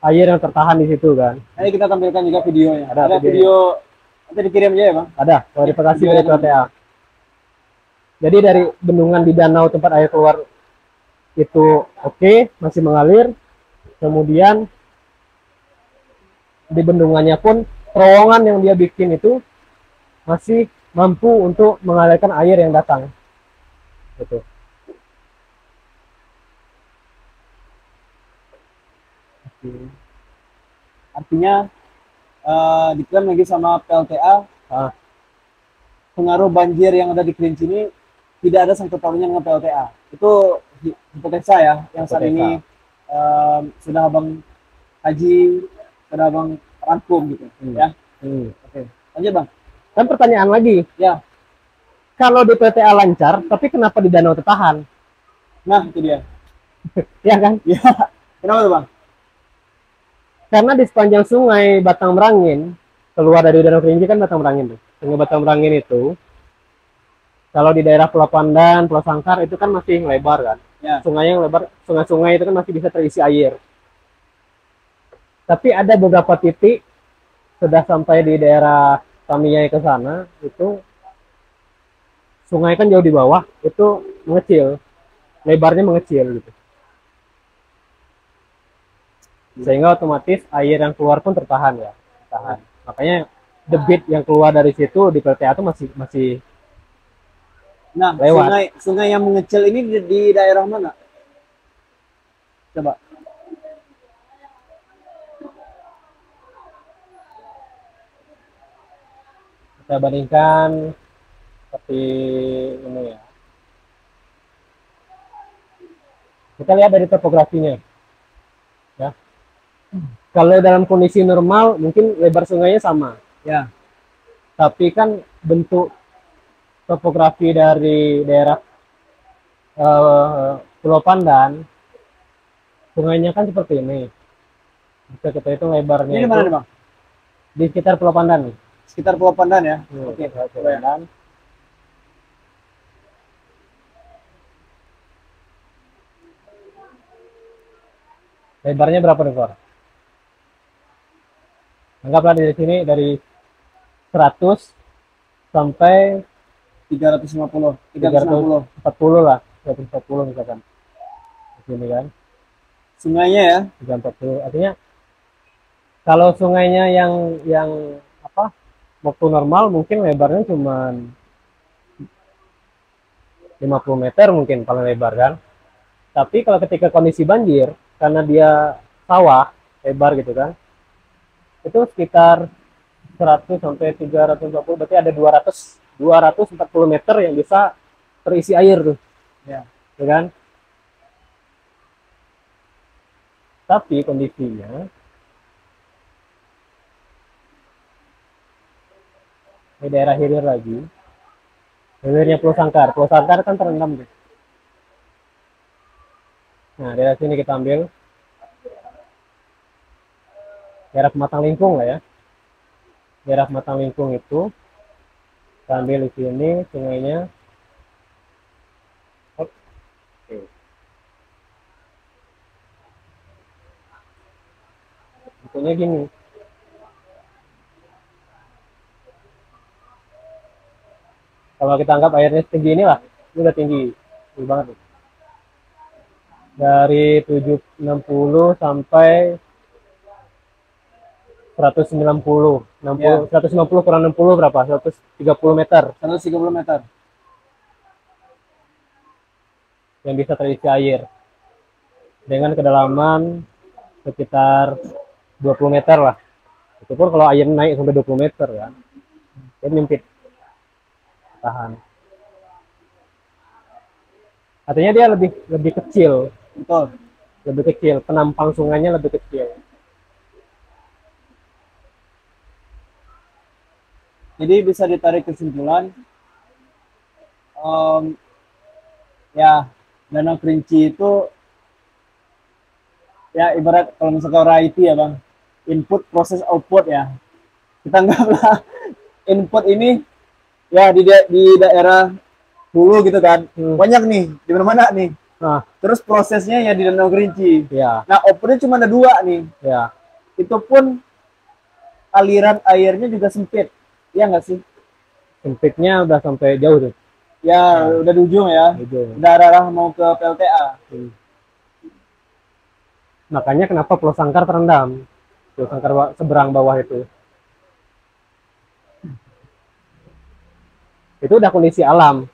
Speaker 2: air yang tertahan di situ kan.
Speaker 1: Nanti kita tampilkan juga videonya.
Speaker 2: Ada
Speaker 1: video nanti dikirim aja ya bang.
Speaker 2: Ada klarifikasi dari PLTA. Jadi dari bendungan di danau tempat air keluar itu oke, masih mengalir. Kemudian di bendungannya pun terowongan yang dia bikin itu masih mampu untuk mengalirkan air yang datang. Gitu.
Speaker 1: Artinya diklaim lagi sama PLTA pengaruh banjir yang ada di Kerinci ini tidak ada sangkut pautnya dengan PLTA. Itu hipotesa ya yang saat ini sudah abang kaji, sudah abang rangkum gitu ya. Oke, lanjut bang.
Speaker 2: Kan pertanyaan lagi.
Speaker 1: Ya.
Speaker 2: kalau di PLTA lancar, tapi kenapa di danau tertahan?
Speaker 1: Nah, itu dia.
Speaker 2: Ya kan?
Speaker 1: Ya. Kenapa tuh, Bang?
Speaker 2: Karena di sepanjang sungai Batang Merangin, keluar dari Danau Kerinci kan Batang Merangin tuh. Sungai Batang Merangin itu, kalau di daerah Pulau Pandan, Pulau Sangkar itu kan masih lebar kan.
Speaker 1: Ya.
Speaker 2: Sungai yang lebar, sungai-sungai itu kan masih bisa terisi air. Tapi ada beberapa titik sudah sampai di daerah Tamiya ke sana, itu sungai kan jauh di bawah, itu mengecil, lebarnya mengecil gitu. Sehingga otomatis air yang keluar pun tertahan ya, tertahan. Makanya debit yang keluar dari situ di PLTA itu masih
Speaker 1: Nah,
Speaker 2: lewat.
Speaker 1: sungai yang mengecil ini di daerah mana? Coba.
Speaker 2: Kita bandingkan seperti ini ya. Kita lihat dari topografinya. Ya. Kalau dalam kondisi normal mungkin lebar sungainya sama.
Speaker 1: Ya.
Speaker 2: Tapi kan bentuk topografi dari daerah Pulau Pandan, sungainya kan seperti ini. Bisa kita hitung lebarnya
Speaker 1: Ini di mana nih, Bang?
Speaker 2: di sekitar Pulau Pandan nih.
Speaker 1: Sekitar Pulau Pandan ya?
Speaker 2: Oke,
Speaker 1: Pulau
Speaker 2: Pandan. Lebarnya berapa nih, Kor? Anggaplah dari sini dari 100 sampai
Speaker 1: 350, 360.
Speaker 2: 340 lah, 340 misalkan. Di sini kan.
Speaker 1: Sungainya ya?
Speaker 2: 340. Artinya kalau sungainya yang apa? Waktu normal mungkin lebarnya cuma 50 meter mungkin paling lebar kan. Tapi kalau ketika kondisi banjir karena dia sawah lebar gitu kan. Itu sekitar 100 sampai 340, berarti ada 240 meter yang bisa terisi air tuh.
Speaker 1: Ya.
Speaker 2: Ya kan? Tapi kondisinya di daerah hilir lagi. Hilirnya Pulau Sangkar. Pulau Sangkar kan terendam tuh. Nah, daerah sini kita ambil daerah Pematang Lingkung lah ya. Daerah Pematang Lingkung itu kita ambil di sini sungainya. Oke. Bentuknya gini. Kalau kita anggap airnya setinggi inilah, ini udah tinggi banget. Nih. Dari 760 sampai 190, 60, 190 kurang 60 berapa? 130 meter.
Speaker 1: 130 meter.
Speaker 2: Yang bisa terisi air. Dengan kedalaman sekitar 20 meter lah. Itu pun kalau air naik sampai 20 meter kan. Dia nyempit. Tahan. Artinya dia lebih kecil.
Speaker 1: Betul.
Speaker 2: Lebih kecil. Penampang sungainya lebih kecil.
Speaker 1: Jadi bisa ditarik kesimpulan, ya Danau Kerinci itu ya ibarat kalau misalkan RIT ya Bang, input proses output ya. Kita anggaplah input ini ya di daerah hulu gitu kan, banyak nih di mana-mana nih.
Speaker 2: Nah,
Speaker 1: terus prosesnya ya di Danau Kerinci.
Speaker 2: Ya.
Speaker 1: Nah outputnya cuma ada 2 nih.
Speaker 2: Ya.
Speaker 1: Itu pun aliran airnya juga sempit. Iya nggak sih?
Speaker 2: Sempitnya udah sampai jauh tuh.
Speaker 1: Ya, udah di ujung ya. Udah arah mau ke PLTA.
Speaker 2: Makanya kenapa Pulau Sangkar terendam. Pulau Sangkar seberang bawah itu. Itu udah kondisi alam.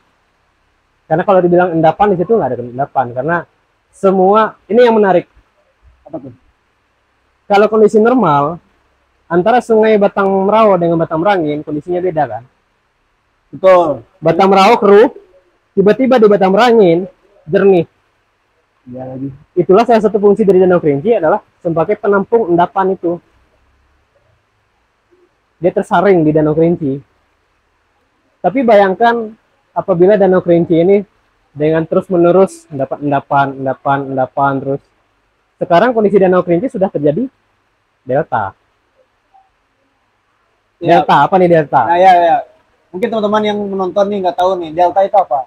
Speaker 2: Karena kalau dibilang endapan di situ nggak ada endapan. Karena semua, ini yang menarik.
Speaker 1: Apa tuh?
Speaker 2: Kalau kondisi normal, antara sungai Batang Merawa dengan Batang Merangin kondisinya beda kan?
Speaker 1: Betul.
Speaker 2: Batang Merawa keruh, tiba-tiba di Batang Merangin jernih.
Speaker 1: Ya lagi.
Speaker 2: Itulah salah satu fungsi dari Danau Kerinci adalah sebagai penampung endapan itu. Dia tersaring di Danau Kerinci. Tapi bayangkan apabila Danau Kerinci ini dengan terus-menerus endapan terus. Sekarang kondisi Danau Kerinci sudah terjadi delta.
Speaker 1: Ya.
Speaker 2: Delta apa nih delta?
Speaker 1: Nah ya. Mungkin teman-teman yang menonton nih nggak tahu nih delta itu apa.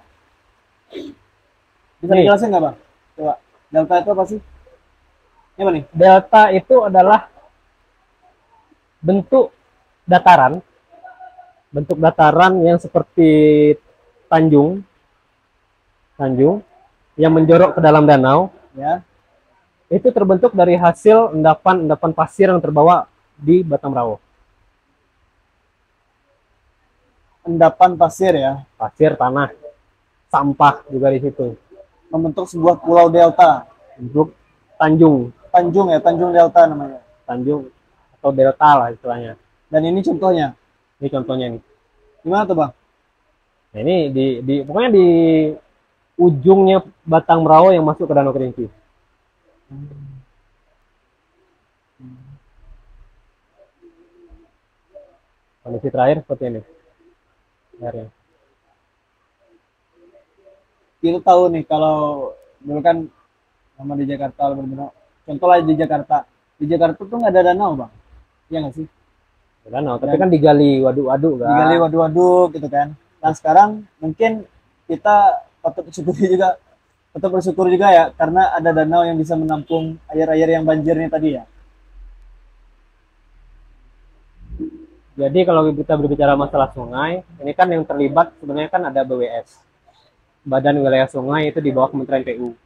Speaker 1: Bisa dijelasin nggak Bang? Coba. Delta itu apa sih? Ini apa nih?
Speaker 2: Delta itu adalah bentuk dataran yang seperti tanjung yang menjorok ke dalam danau.
Speaker 1: Ya.
Speaker 2: Itu terbentuk dari hasil endapan pasir yang terbawa di Batang Rawo.
Speaker 1: Endapan pasir ya.
Speaker 2: Pasir, tanah, sampah juga di situ.
Speaker 1: Membentuk sebuah pulau delta.
Speaker 2: Bentuk tanjung.
Speaker 1: Tanjung ya, Tanjung Delta namanya.
Speaker 2: Tanjung atau delta lah istilahnya.
Speaker 1: Dan ini contohnya.
Speaker 2: Ini contohnya nih.
Speaker 1: Gimana tuh Bang?
Speaker 2: Nah, ini pokoknya di ujungnya Batang Rawo yang masuk ke Danau Kerinci. Kondisi terakhir seperti ini. Akhirnya.
Speaker 1: Kita tahu nih kalau dulu kan sama di Jakarta benar-benar. Contoh lah di Jakarta. Di Jakarta tuh nggak ada danau Bang. Iya nggak sih?
Speaker 2: Danau, tapi kan digali waduk-waduk kan.
Speaker 1: Digali waduk-waduk gitu kan. Nah sekarang mungkin kita patut bersyukur juga ya karena ada danau yang bisa menampung air-air yang banjirnya tadi ya.
Speaker 2: Jadi kalau kita berbicara masalah sungai, ini kan yang terlibat sebenarnya kan ada BWS. Badan Wilayah Sungai itu di bawah Kementerian PU.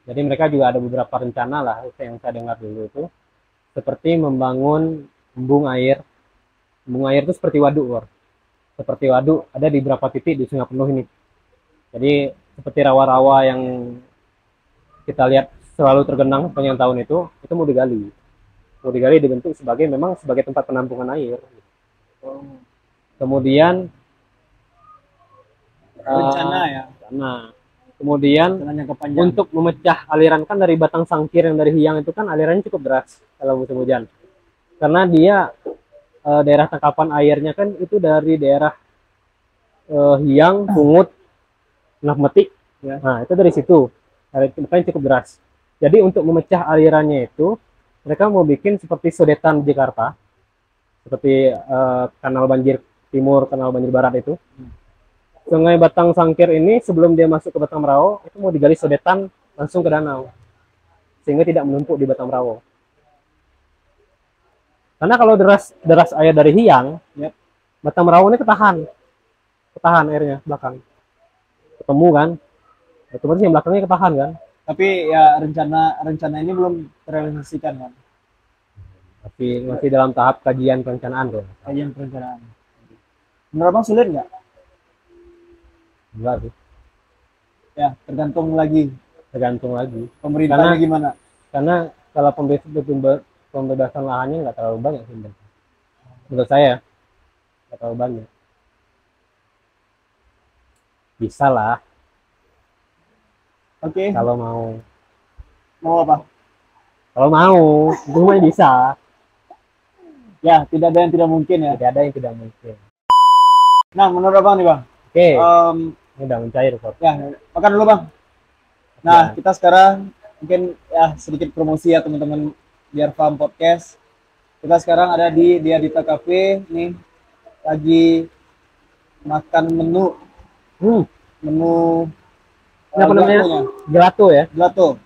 Speaker 2: Jadi mereka juga ada beberapa rencana lah yang saya dengar dulu itu. Seperti membangun embung air. Embung air itu seperti waduk, Bor. Seperti waduk ada di beberapa titik di Sungai Penuh ini. Jadi seperti rawa-rawa yang kita lihat selalu tergenang sepanjang tahun itu mau digali. Mau digali dibentuk memang sebagai tempat penampungan air. Kemudian
Speaker 1: Rencana ya.
Speaker 2: Nah, kemudian untuk memecah aliran kan dari Batang Sangkir yang dari Hiang itu kan alirannya cukup deras kalau musim hujan. Karena dia daerah tangkapan airnya kan itu dari daerah Hiang, Pungut, Metik. Ya. Nah, itu dari situ. Alirannya cukup deras. Jadi untuk memecah alirannya itu mereka mau bikin seperti sodetan Jakarta. Seperti kanal banjir timur, kanal banjir barat itu. Sungai Batang Sangkir ini sebelum dia masuk ke Batang Rawo itu mau digali sodetan langsung ke danau sehingga tidak menumpuk di Batang Rawo. Karena kalau deras air dari Hiang, ya, Batang Rawo ini ketahan airnya belakang. Ketemu kan, otomatis yang belakangnya ketahan kan.
Speaker 1: Tapi ya rencana ini belum terrealisasikan kan.
Speaker 2: Masih dalam tahap kajian perencanaan tuh.
Speaker 1: Kajian perencanaan. Menurut Bang sulit nggak?
Speaker 2: Enggak sih.
Speaker 1: Ya, tergantung lagi pemerintahnya gimana.
Speaker 2: Karena kalau pembebasan lahannya nggak terlalu banyak sih. Menurut saya nggak terlalu banyak. Bisa lah.
Speaker 1: Oke.
Speaker 2: Kalau mau.
Speaker 1: Mau apa?
Speaker 2: Kalau mau, semuanya bisa.
Speaker 1: Ya, tidak ada yang tidak mungkin ya.
Speaker 2: Tidak ada yang tidak mungkin.
Speaker 1: Nah, menurut Abang nih Bang.
Speaker 2: Oke. Ini udah mencair kok.
Speaker 1: Ya, makan dulu Bang. Nah, kita sekarang mungkin ya sedikit promosi ya teman-teman biar paham podcast. Kita sekarang ada di Diadita Cafe nih lagi makan menu
Speaker 2: apa namanya? Gelato ya?
Speaker 1: Gelato.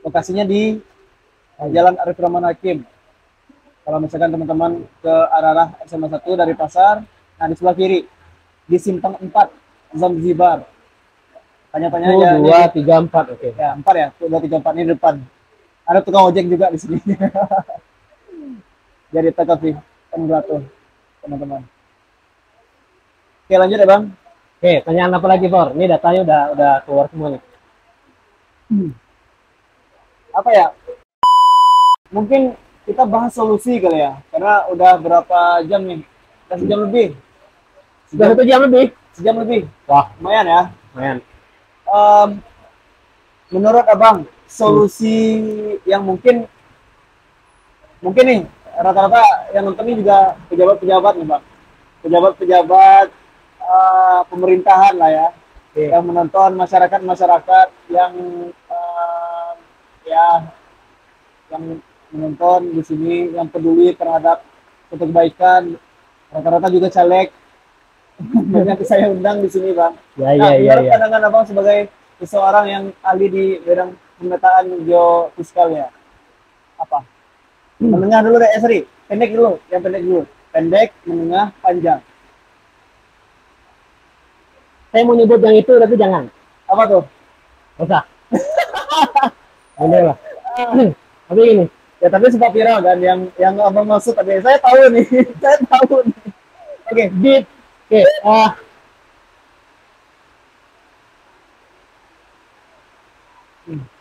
Speaker 1: Lokasinya di Jalan Arif Rahman Hakim. Kalau misalkan teman-teman ke arah SMA 1 dari pasar, nah di sebelah kiri di Simpang 4 Zanzibar. Tanya-tanya aja.
Speaker 2: 2, 3, 4, oke.
Speaker 1: Ya, 4 ya. 2, 3, 4 ini depan. Ada tukang ojek juga di sini. Jadi Cafe Gelato, teman-teman. Oke, lanjut ya, Bang.
Speaker 2: Oke, pertanyaan apa lagi, Bor? Ini datanya udah keluar semua nih.
Speaker 1: Apa ya? Mungkin kita bahas solusi kali ya. Karena udah berapa jam nih? Udah sejam lebih.
Speaker 2: Sudah 1 jam lebih?
Speaker 1: Sejam lebih.
Speaker 2: Wah,
Speaker 1: lumayan ya.
Speaker 2: Lumayan.
Speaker 1: Menurut Abang, solusi yang mungkin nih rata-rata yang nonton ini juga pejabat-pejabat nih, Bang. pejabat-pejabat pemerintahan lah ya,
Speaker 2: Oke.
Speaker 1: yang menonton, masyarakat-masyarakat yang ya yang menonton di sini, yang peduli terhadap kebaikan, rata-rata juga caleg. Banyak saya undang di sini, Bang.
Speaker 2: Ya,
Speaker 1: Nah,
Speaker 2: ya, ya,
Speaker 1: menurut
Speaker 2: ya.
Speaker 1: pandangan Abang sebagai seseorang yang ahli di bidang pemetaan geofiskal ya, apa? Menengah dulu deh, sorry. Pendek dulu, yang pendek dulu. Pendek, menengah, panjang.
Speaker 2: Saya mau nyebut yang itu tapi jangan.
Speaker 1: Apa tuh?
Speaker 2: Nggak usah. Ini lah. Tapi ini.
Speaker 1: Ya tapi sempat viral kan yang Abang maksud tadi. Saya tahu nih, saya tahu nih. Oke,
Speaker 2: Dit. Oke.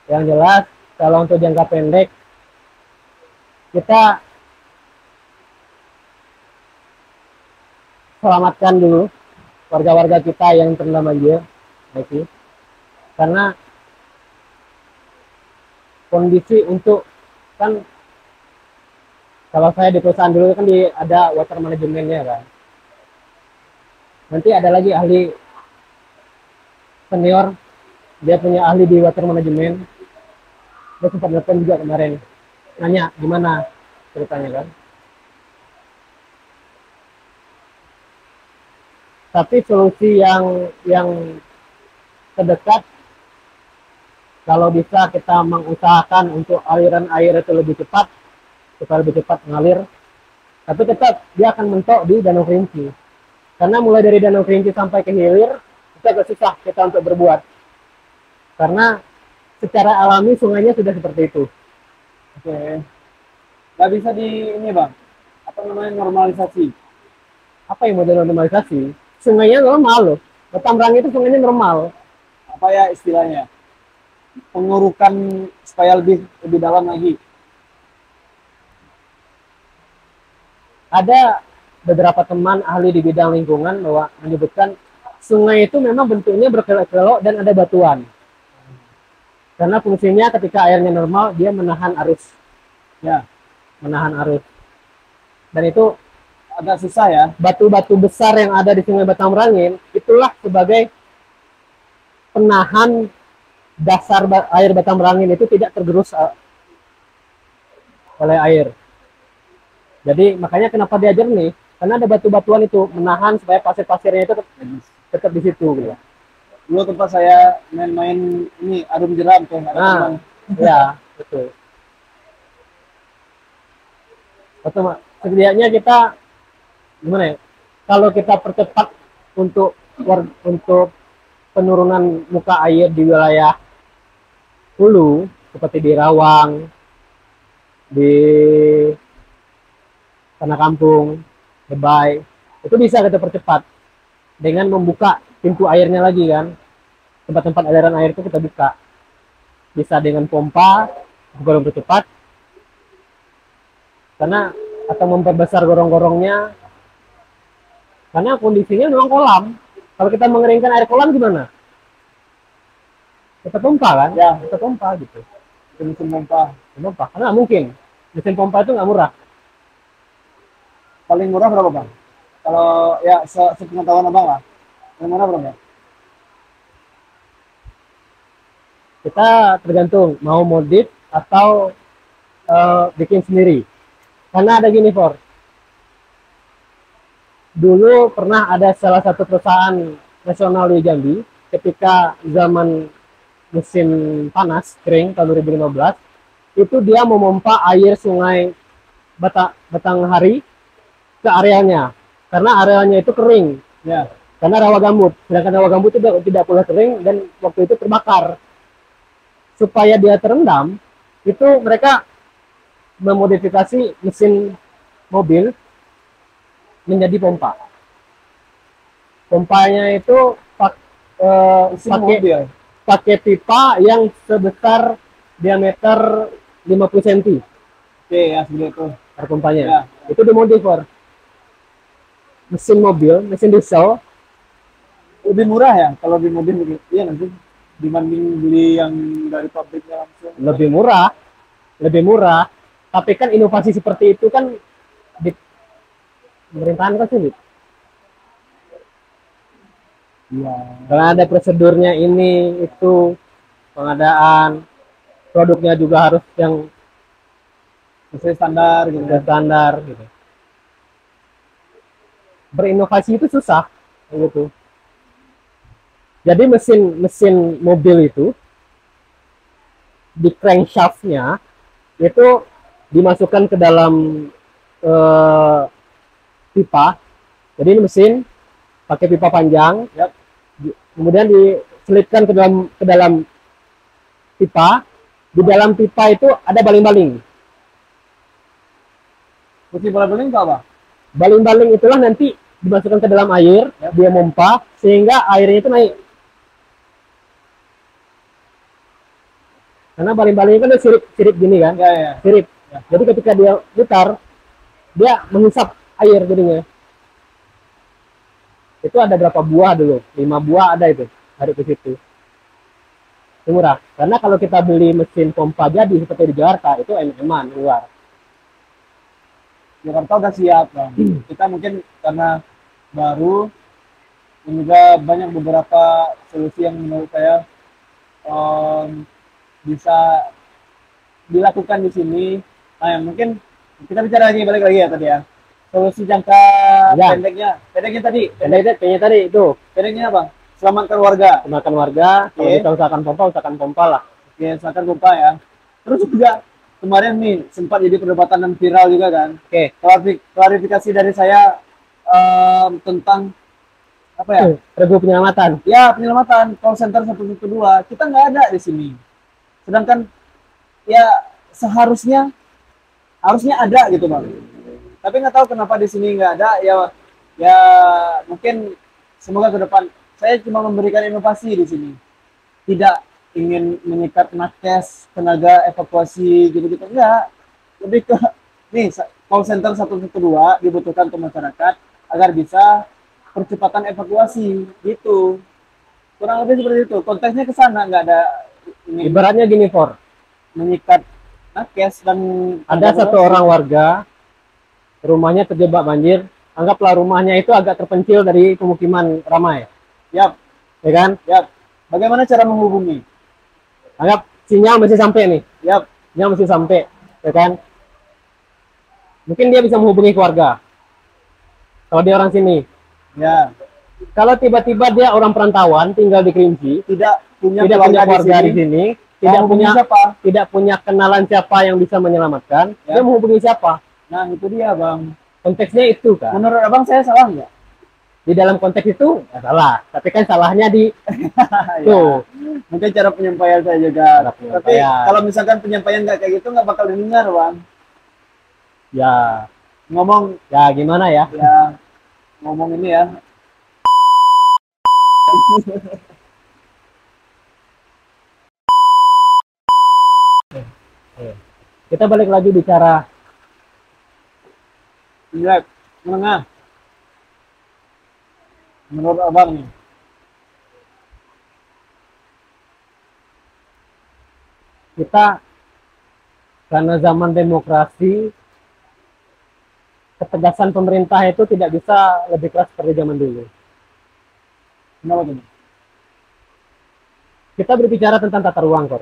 Speaker 2: Yang jelas kalau untuk jangka pendek kita selamatkan dulu warga-warga kita yang terendam banjir, oke. Karena kondisi untuk kan kalau saya di perusahaan dulu kan ada water manajemennya kan. Nanti ada lagi ahli senior, dia punya ahli di water manajemen. Dia sempat nelfon juga kemarin, nanya gimana ceritanya kan. Tapi solusi yang terdekat kalau bisa kita mengusahakan untuk aliran air itu lebih cepat supaya lebih cepat mengalir, tapi tetap dia akan mentok di Danau Kerinci karena mulai dari Danau Kerinci sampai ke hilir itu agak susah kita untuk berbuat karena secara alami sungainya sudah seperti itu.
Speaker 1: oke. Nggak bisa di ini Bang, apa namanya, normalisasi.
Speaker 2: Apa yang model normalisasi? Sungainya normal loh, Batamrangi itu sungainya normal.
Speaker 1: Apa ya istilahnya? Pengurukan supaya lebih lebih dalam lagi.
Speaker 2: Ada beberapa teman ahli di bidang lingkungan bahwa menyebutkan sungai itu memang bentuknya berkelok-kelok dan ada batuan. Karena fungsinya ketika airnya normal dia menahan arus.
Speaker 1: Ya,
Speaker 2: Menahan arus. Dan itu
Speaker 1: agak susah ya.
Speaker 2: batu-batu besar yang ada di Sungai Batamrangin itulah sebagai penahan dasar air Batamrangin itu tidak tergerus oleh air. Jadi makanya kenapa dia jernih? Karena ada batu-batuan itu menahan supaya pasir-pasirnya itu tetap di situ gitu.
Speaker 1: Dulu tempat saya main-main ini arum jeram tuh.
Speaker 2: Nah, ya betul. Setidaknya kita gimana ya? Kalau kita percepat untuk penurunan muka air di wilayah hulu seperti di Rawang, di Tanah Kampung, Debay, itu bisa kita percepat dengan membuka pintu airnya lagi kan. Tempat-tempat aliran air itu kita buka. Bisa dengan pompa, gorong percepat. Karena atau memperbesar gorong-gorongnya. Karena kondisinya memang kolam. Kalau kita mengeringkan air kolam gimana? Kita pompa kan? Ya, kita pompa gitu.
Speaker 1: Mesin pompa.
Speaker 2: Pompa. Karena mungkin mesin pompa itu nggak murah.
Speaker 1: Paling murah berapa Bang? Kalau ya sepengetahuan Abang lah. Paling murah berapa?
Speaker 2: Kita tergantung mau modif atau bikin sendiri. Karena ada gini, For. Dulu pernah ada salah satu perusahaan nasional di Jambi ketika zaman musim panas kering tahun 2015 itu dia memompa air sungai Batanghari ke arealnya karena arealnya itu kering
Speaker 1: ya,
Speaker 2: karena rawa gambut, sedangkan rawa gambut itu tidak pula kering dan waktu itu terbakar. Supaya dia terendam itu mereka memodifikasi mesin mobil menjadi pompa. Pompanya itu pakai pipa yang sebesar diameter 50 cm.
Speaker 1: Oke, ya seperti itu.
Speaker 2: Pompanya.
Speaker 1: Ya.
Speaker 2: Itu dimodif, mesin mobil, mesin diesel.
Speaker 1: Lebih murah ya kalau di mobil, iya nanti dibanding beli yang dari pabriknya langsung.
Speaker 2: Lebih murah. Tapi kan inovasi seperti itu kan di pemerintahan kan sulit.
Speaker 1: Iya.
Speaker 2: Karena ada prosedurnya ini itu, pengadaan produknya juga harus yang
Speaker 1: Sesuai standar gitu.
Speaker 2: sesuai standar gitu. Berinovasi itu susah gitu. Jadi mesin mobil itu di crankshaftnya itu dimasukkan ke dalam eh, pipa. Jadi ini mesin pakai pipa panjang,
Speaker 1: Yap.
Speaker 2: kemudian diselipkan ke dalam pipa. Di dalam pipa itu ada baling-baling.
Speaker 1: Fungsi baling-baling itu apa?
Speaker 2: Baling-baling itulah nanti dimasukkan ke dalam air,
Speaker 1: Yap.
Speaker 2: dia mompa sehingga airnya itu naik. Karena baling-baling kan sirip gini kan,
Speaker 1: Ya, ya.
Speaker 2: sirip.
Speaker 1: Ya.
Speaker 2: Jadi ketika dia putar, dia menghisap air jadinya. Itu ada berapa buah dulu? 5 buah ada itu, hari ke situ. Itu murah. Karena kalau kita beli mesin pompa jadi seperti di Jakarta, itu MM-an luar.
Speaker 1: Jakarta udah siap, Bang. Kita mungkin karena baru dan juga banyak beberapa solusi yang menurut saya bisa dilakukan di sini. Nah, yang mungkin kita bicara lagi, balik lagi ya tadi ya. Solusi jangka
Speaker 2: Ya.
Speaker 1: pendeknya tadi,
Speaker 2: Kayaknya tadi itu
Speaker 1: pendeknya apa? Selamatkan warga.
Speaker 2: makan warga. Kalau
Speaker 1: Oke.
Speaker 2: kita usahakan pompa lah.
Speaker 1: Oke, silakan lupa ya. Terus juga kemarin nih sempat jadi perdebatan dan viral juga kan.
Speaker 2: Oke.
Speaker 1: Klarifikasi dari saya tentang apa ya?
Speaker 2: Regu penyelamatan.
Speaker 1: Ya, penyelamatan call center 112 kita nggak ada di sini. Sedangkan ya seharusnya harusnya ada gitu bang. Tapi nggak tahu kenapa di sini nggak ada. Ya mungkin semoga ke depan saya cuma memberikan inovasi di sini. Tidak ingin menyikat nakes, tenaga evakuasi gitu-gitu enggak. Lebih ke nih call center 112 dibutuhkan untuk masyarakat agar bisa percepatan evakuasi gitu. Kurang lebih seperti itu. Konteksnya ke sana nggak ada ini
Speaker 2: Ibaratnya gini, For.
Speaker 1: menyikat nakes dan
Speaker 2: Ada satu orang warga, rumahnya terjebak banjir. Anggaplah rumahnya itu agak terpencil dari pemukiman ramai.
Speaker 1: Yap,
Speaker 2: Ya kan?
Speaker 1: yap. Bagaimana cara menghubungi?
Speaker 2: Anggap sinyal masih sampai nih.
Speaker 1: Yap,
Speaker 2: Sinyal masih sampai. Ya kan? Mungkin dia bisa menghubungi keluarga. Kalau dia orang sini.
Speaker 1: ya.
Speaker 2: Kalau tiba-tiba dia orang perantauan, tinggal di Kerinci,
Speaker 1: Tidak punya
Speaker 2: tidak punya keluarga di
Speaker 1: sini.
Speaker 2: sini,
Speaker 1: Mau siapa?
Speaker 2: tidak punya kenalan siapa yang bisa menyelamatkan,
Speaker 1: Ya.
Speaker 2: dia menghubungi siapa?
Speaker 1: Nah, itu dia, Bang.
Speaker 2: Konteksnya itu kan.
Speaker 1: Menurut Abang saya salah nggak?
Speaker 2: Di dalam konteks itu nggak salah, tapi kan salahnya di
Speaker 1: Ya,
Speaker 2: tuh.
Speaker 1: mungkin cara penyampaian saya juga.
Speaker 2: Cara penyampaian.
Speaker 1: Tapi kalau misalkan penyampaian nggak kayak gitu nggak bakal didengar, Bang.
Speaker 2: Ya,
Speaker 1: Ngomong
Speaker 2: ya gimana ya?
Speaker 1: ya ngomong ini ya.
Speaker 2: Kita balik lagi bicara
Speaker 1: Jelek, menengah. Menurut Abang nih.
Speaker 2: kita karena zaman demokrasi, ketegasan pemerintah itu tidak bisa lebih keras seperti zaman dulu.
Speaker 1: Kenapa tuh?
Speaker 2: Kita berbicara tentang tata ruang, kok.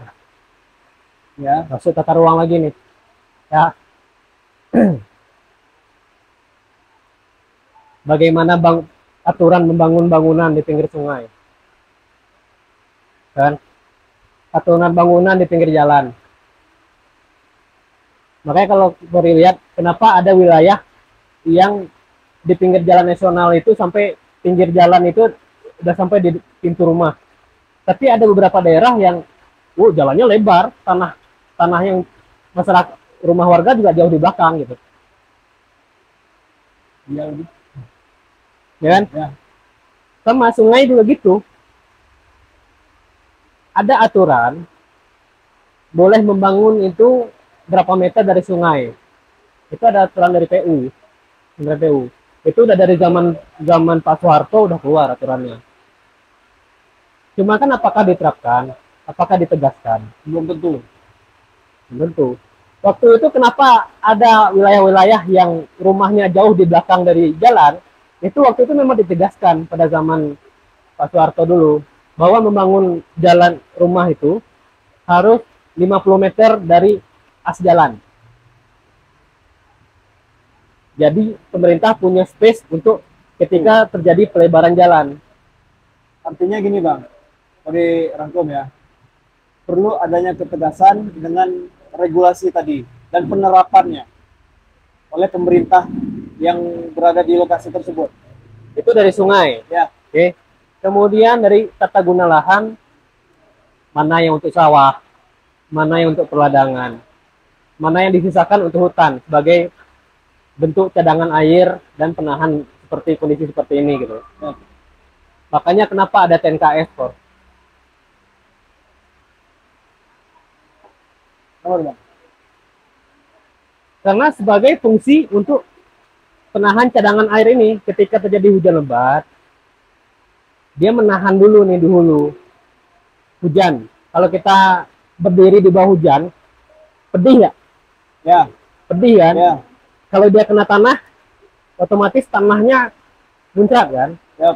Speaker 1: Ya,
Speaker 2: Maksud tata ruang lagi nih. Ya. Bagaimana aturan membangun bangunan di pinggir sungai. Kan? Aturan bangunan di pinggir jalan. Makanya kalau baru lihat kenapa ada wilayah yang di pinggir jalan nasional itu sampai pinggir jalan itu udah sampai di pintu rumah. Tapi ada beberapa daerah yang jalannya lebar, tanah yang masyarakat rumah warga juga jauh di belakang gitu.
Speaker 1: iya lebih.
Speaker 2: Ya kan?
Speaker 1: Ya,
Speaker 2: Sama sungai juga gitu. Ada aturan boleh membangun itu berapa meter dari sungai. Itu ada aturan dari PU. Dari PU. Itu udah dari zaman Pak Soeharto udah keluar aturannya. Cuma kan apakah diterapkan? Apakah ditegaskan?
Speaker 1: belum tentu.
Speaker 2: Tentu. Waktu itu kenapa ada wilayah-wilayah yang rumahnya jauh di belakang dari jalan? Itu waktu itu memang ditegaskan pada zaman Pak Soeharto dulu, bahwa membangun jalan rumah itu harus 50 meter dari as jalan. Jadi pemerintah punya space untuk ketika terjadi pelebaran jalan.
Speaker 1: Artinya gini Bang, kalau dirangkum ya, perlu adanya ketegasan dengan regulasi tadi dan penerapannya oleh pemerintah yang berada di lokasi tersebut.
Speaker 2: Itu dari sungai.
Speaker 1: Ya.
Speaker 2: Oke. Kemudian dari tata guna lahan, mana yang untuk sawah, mana yang untuk perladangan, mana yang disisakan untuk hutan sebagai bentuk cadangan air dan penahan seperti kondisi seperti ini gitu.
Speaker 1: Ya.
Speaker 2: Makanya kenapa ada TNKS, Por?
Speaker 1: Bang.
Speaker 2: Karena sebagai fungsi untuk penahan cadangan air ini ketika terjadi hujan lebat, dia menahan dulu nih di hulu hujan. Kalau kita berdiri di bawah hujan, pedih ya?
Speaker 1: Ya.
Speaker 2: Pedih kan?
Speaker 1: Ya.
Speaker 2: Kalau dia kena tanah, otomatis tanahnya muncrat kan?
Speaker 1: Ya.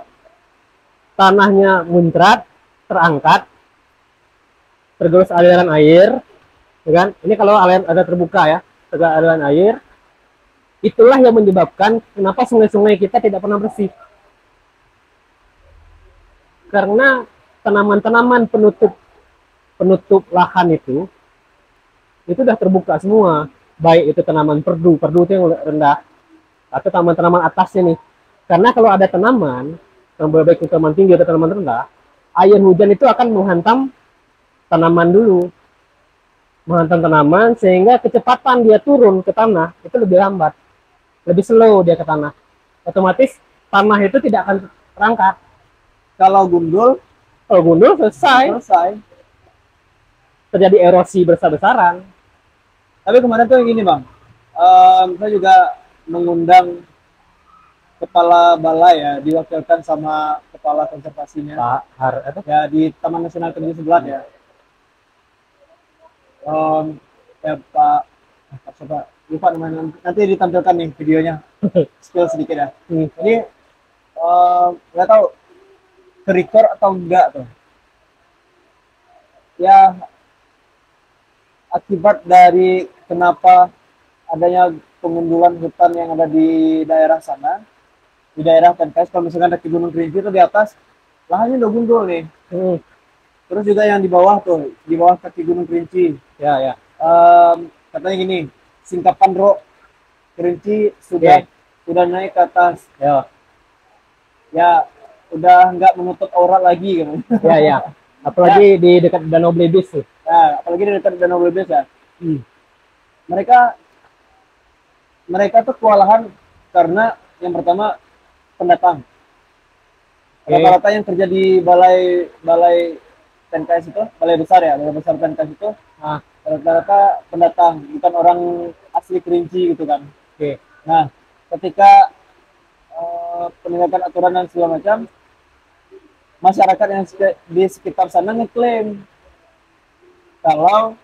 Speaker 2: Tanahnya muncrat, terangkat, tergerus aliran air, ya kan? Ini kalau aliran ada terbuka ya, aliran air, itulah yang menyebabkan kenapa sungai-sungai kita tidak pernah bersih. Karena tanaman-tanaman penutup lahan itu sudah terbuka semua, baik itu tanaman perdu itu yang rendah, atau tanaman-tanaman atasnya nih. Karena kalau ada tanaman, baik itu tanaman tinggi atau tanaman rendah, air hujan itu akan menghantam tanaman dulu, menghantam tanaman sehingga kecepatan dia turun ke tanah itu lebih lambat, lebih slow dia ke tanah. Otomatis tanah itu tidak akan terangkat.
Speaker 1: Kalau gundul
Speaker 2: selesai. Terjadi erosi besar-besaran.
Speaker 1: Tapi kemarin tuh gini Bang, saya juga mengundang kepala balai ya, diwakilkan sama kepala konservasinya
Speaker 2: Pak
Speaker 1: ya di Taman Nasional Kerinci Sebelat ya. Pak coba lupa namanya, nanti ditampilkan nih videonya, spill sedikit ya. Jadi nggak tahu ke-record atau enggak tuh ya, akibat dari kenapa adanya pengundulan hutan yang ada di daerah sana, di daerah TNKS. Kalau misalkan kaki Gunung Kerinci itu di atas lahannya udah gundul nih. Terus juga yang di bawah tuh, di bawah kaki Gunung Kerinci
Speaker 2: ya.
Speaker 1: Katanya gini, singkapan Ro Kerinci sudah naik ke atas ya udah nggak menutup aurat lagi gitu.
Speaker 2: Ya. Apalagi di dekat Danau Blebis tuh.
Speaker 1: Ya, apalagi di dekat Danau Blebis ya. Mereka tuh kewalahan karena yang pertama pendatang. Rata-rata yang kerja di balai TNKS itu, balai besar TNKS itu, rata-rata pendatang, bukan orang asli Kerinci gitu kan. Nah, ketika penegakan aturan dan segala macam, masyarakat yang di sekitar sana ngeklaim kalau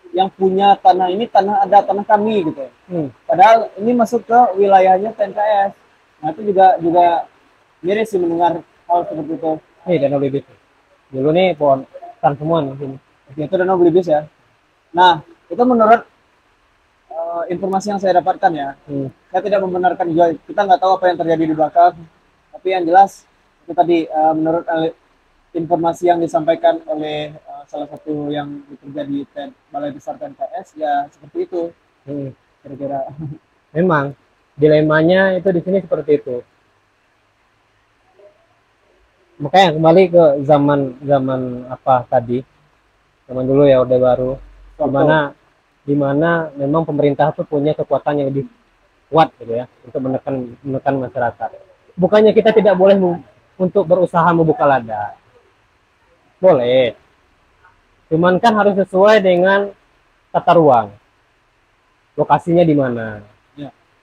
Speaker 1: yang punya tanah ini tanah kami gitu. Padahal ini masuk ke wilayahnya TNKS. Nah itu juga miris sih mendengar hal seperti itu.
Speaker 2: Danau Blebis. Dulu nih pohon hutan semua nih.
Speaker 1: Itu Danau Blebis ya. Nah itu menurut informasi yang saya dapatkan ya. Saya tidak membenarkan juga. Kita nggak tahu apa yang terjadi di belakang. Tapi yang jelas itu tadi menurut informasi yang disampaikan oleh salah satu yang bekerja di Balai Besar TNKS ya seperti itu. Kira-kira.
Speaker 2: Memang dilemanya itu di sini seperti itu. Makanya kembali ke zaman apa tadi, zaman dulu ya Orde Baru, dimana memang pemerintah tuh punya kekuatan yang lebih kuat gitu ya untuk menekan masyarakat. Bukannya kita tidak boleh untuk berusaha membuka ladang, boleh, cuman kan harus sesuai dengan tata ruang, lokasinya di mana.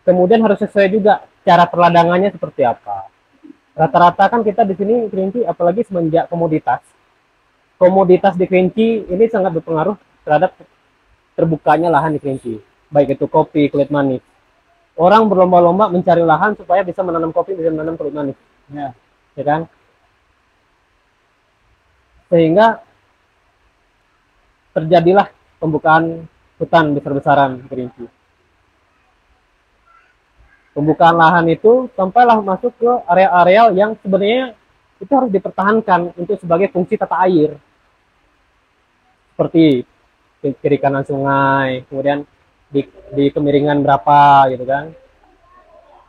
Speaker 2: Kemudian harus sesuai juga cara perladangannya seperti apa. Rata-rata kan kita di sini Kerinci, apalagi semenjak komoditas di Kerinci ini sangat berpengaruh terhadap terbukanya lahan di Kerinci, baik itu kopi, kulit manis. Orang berlomba-lomba mencari lahan supaya bisa menanam kopi, bisa menanam kulit manis. ya kan? Sehingga terjadilah pembukaan hutan besar-besaran Kerinci. Pembukaan lahan itu sampailah masuk ke area-area yang sebenarnya itu harus dipertahankan untuk sebagai fungsi tata air. Seperti kiri kanan sungai, kemudian di kemiringan berapa gitu kan.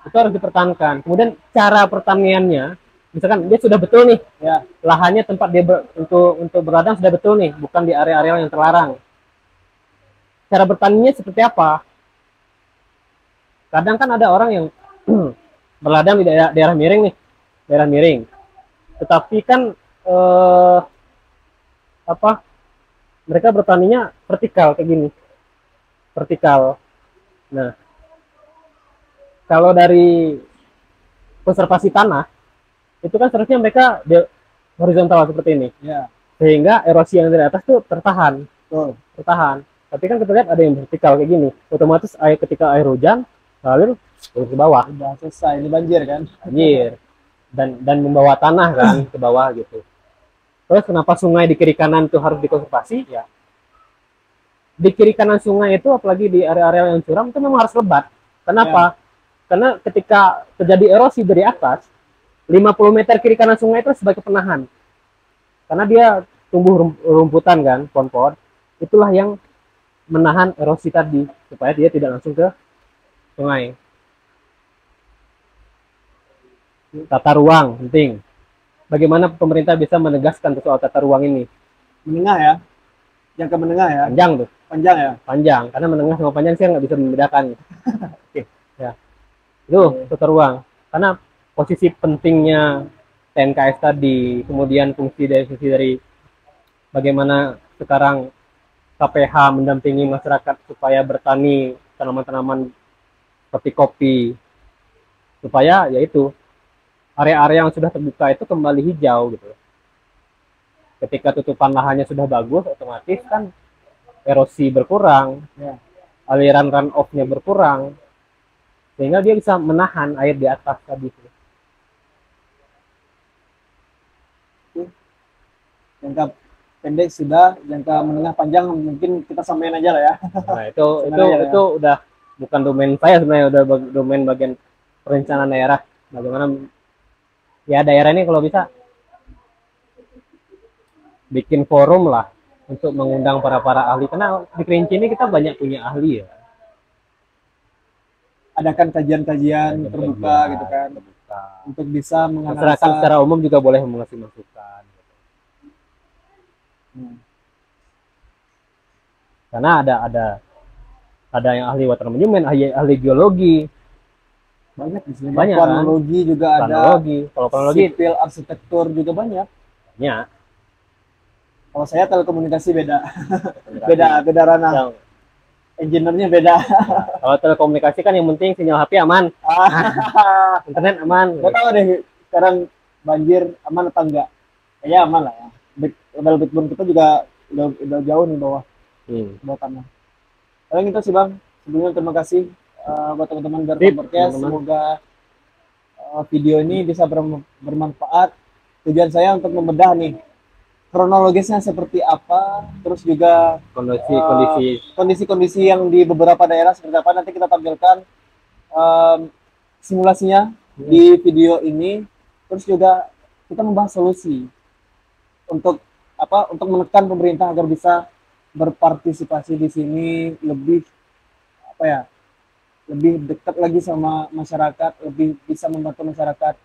Speaker 2: Itu harus dipertahankan. Kemudian cara pertaniannya, misalkan dia sudah betul nih, ya lahannya tempat dia untuk berladang sudah betul nih, bukan di area-area yang terlarang. Cara bertaninya seperti apa? Kadang kan ada orang yang berladang di daerah miring nih, daerah miring. Tetapi kan mereka bertaninya vertikal kayak gini, vertikal. Nah, kalau dari konservasi tanah itu kan seharusnya mereka horizontal seperti ini,
Speaker 1: ya.
Speaker 2: Sehingga erosi yang dari atas tuh tertahan, tertahan. Tapi kan kita lihat ada yang vertikal kayak gini, otomatis ketika air hujan lalu ke bawah,
Speaker 1: udah selesai, ini banjir kan,
Speaker 2: banjir dan membawa tanah kan ke bawah gitu. Terus kenapa sungai di kiri kanan itu harus dikonservasi? Ya, di kiri kanan sungai itu apalagi di area-area yang curam itu memang harus lebat. Kenapa? Ya. Karena ketika terjadi erosi dari atas, 50 meter kiri kanan sungai itu sebagai penahan. Karena dia tumbuh rumputan kan, pohon-pohon, itulah yang menahan erosi tadi supaya dia tidak langsung ke sungai. Tata ruang penting. Bagaimana pemerintah bisa menegaskan soal tata ruang ini?
Speaker 1: Menengah ya, jangka menengah ya.
Speaker 2: Panjang tuh.
Speaker 1: Panjang ya.
Speaker 2: Panjang, karena menengah sama panjang sih nggak bisa membedakan. Oke. Ya. Itu tata ruang. Karena posisi pentingnya TNKS tadi, kemudian fungsi dari bagaimana sekarang KPH mendampingi masyarakat supaya bertani tanaman-tanaman seperti kopi, supaya yaitu area-area yang sudah terbuka itu kembali hijau gitu. Ketika tutupan lahannya sudah bagus, otomatis kan erosi berkurang, ya. Aliran runoff-nya berkurang, sehingga dia bisa menahan air di atas tadi.
Speaker 1: Jangka pendek sudah, jangka menengah panjang mungkin kita samain aja lah ya.
Speaker 2: Nah itu udah bukan domain saya sebenarnya, udah domain bagian perencanaan daerah. Bagaimana ya daerah ini kalau bisa bikin forum lah untuk mengundang para ahli, karena di Kerinci ini kita banyak punya ahli ya.
Speaker 1: Adakan kajian-kajian terbuka gitu kan, untuk bisa menganalisa.
Speaker 2: Masyarakat secara umum juga boleh mengasih masukan. Karena ada yang ahli water management, ahli geologi,
Speaker 1: banyak di sini.
Speaker 2: Banyak
Speaker 1: planologi kan? Juga planologi.
Speaker 2: Ada. Kalau planologi,
Speaker 1: sipil arsitektur juga banyak.
Speaker 2: Banyak.
Speaker 1: Kalau saya telekomunikasi beda. beda ranah. Engineer-nya beda.
Speaker 2: Ya, kalau telekomunikasi kan yang penting sinyal HP aman. Internet aman.
Speaker 1: Gak tahu deh sekarang banjir aman atau enggak. Kayaknya aman lah ya. Level backbone kita juga udah jauh nih bawah. Bawah tanah. Paling itu sih Bang. Sebelumnya terima kasih buat teman-teman Garpan Podcast. Semoga video ini bisa bermanfaat. Tujuan saya untuk membedah nih kronologisnya seperti apa, terus juga kondisi yang di beberapa daerah seperti apa. Nanti kita tampilkan simulasinya di video ini. Terus juga kita membahas solusi untuk menekan pemerintah agar bisa berpartisipasi di sini lebih lebih dekat lagi sama masyarakat, lebih bisa membantu masyarakat